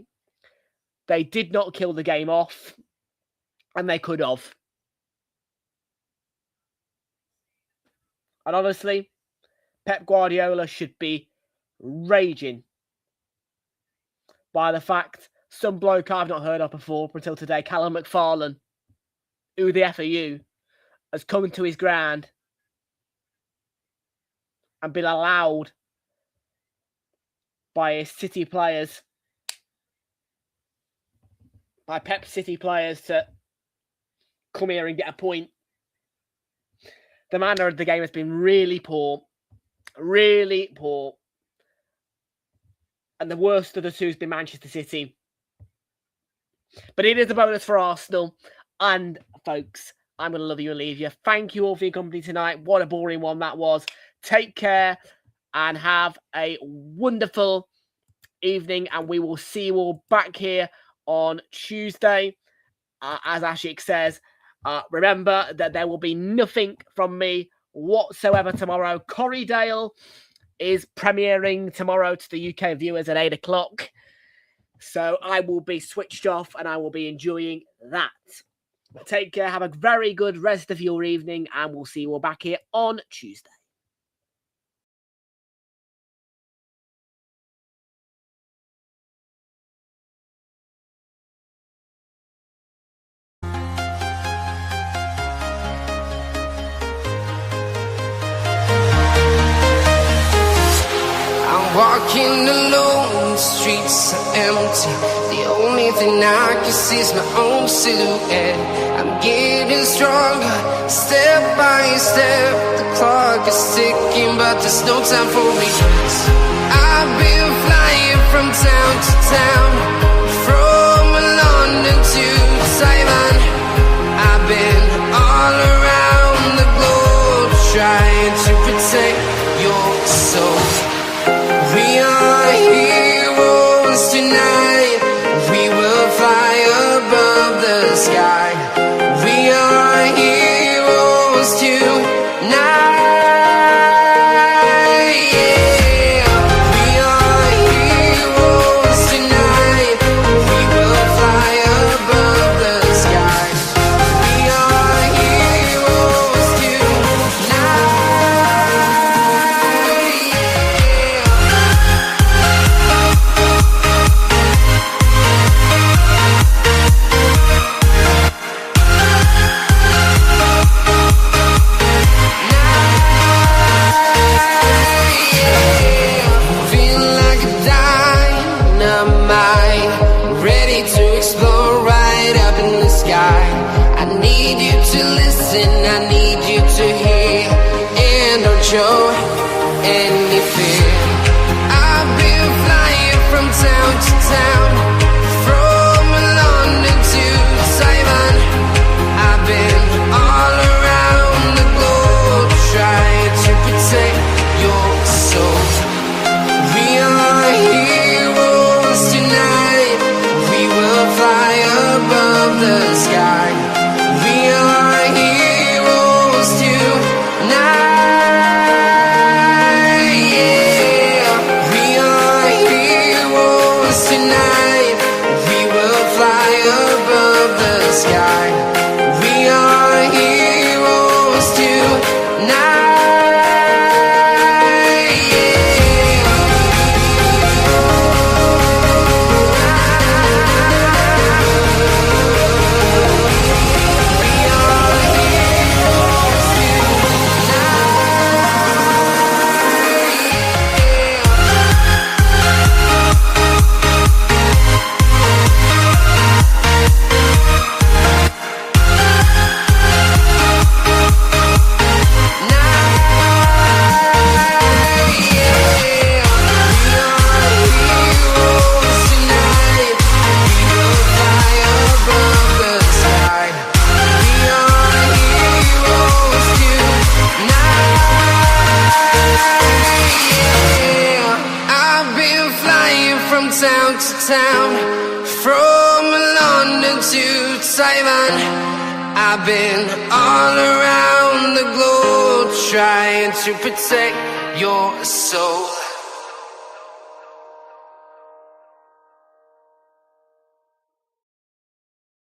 They did not kill the game off. And they could have. And honestly, Pep Guardiola should be raging by the fact some bloke I've not heard of before until today, Callum McFarlane, who the F are you, has come into his ground and been allowed by his City players, by Pep City players, to come here and get a point. The manner of the game has been really poor. Really poor. And the worst of the two has been Manchester City. But it is a bonus for Arsenal. And, folks, I'm going to love you and leave you. Thank you all for your company tonight. What a boring one that was. Take care and have a wonderful evening. And we will see you all back here on Tuesday. As Ashik says, remember that there will be nothing from me whatsoever tomorrow. Corriedale is premiering tomorrow to the UK viewers at 8 o'clock. So I will be switched off and I will be enjoying that. Take care. Have a very good rest of your evening, and we'll see you all back here on Tuesday. Walking alone, the streets are empty. The only thing I can see is my own silhouette. I'm getting stronger, step by step. The clock is ticking, but there's no time for me. I've been flying from town to town, from London to Taiwan. I've been all around the globe, trying to protect your soul. We are heroes tonight. We will fly above the sky. We are heroes tonight. Yeah. We are heroes tonight. We will fly above the sky. We are heroes tonight. I need you to hear, and don't show any fear. I've been flying from town to town, from London to Taiwan. I've been all around the globe, trying to protect your soul. We are heroes tonight. We will fly above the sky. We are heroes tonight. Yeah. We are heroes tonight. We will fly above the sky. We are heroes tonight. Town to town, from London to Taiwan. I've been all around the globe, trying to protect your soul.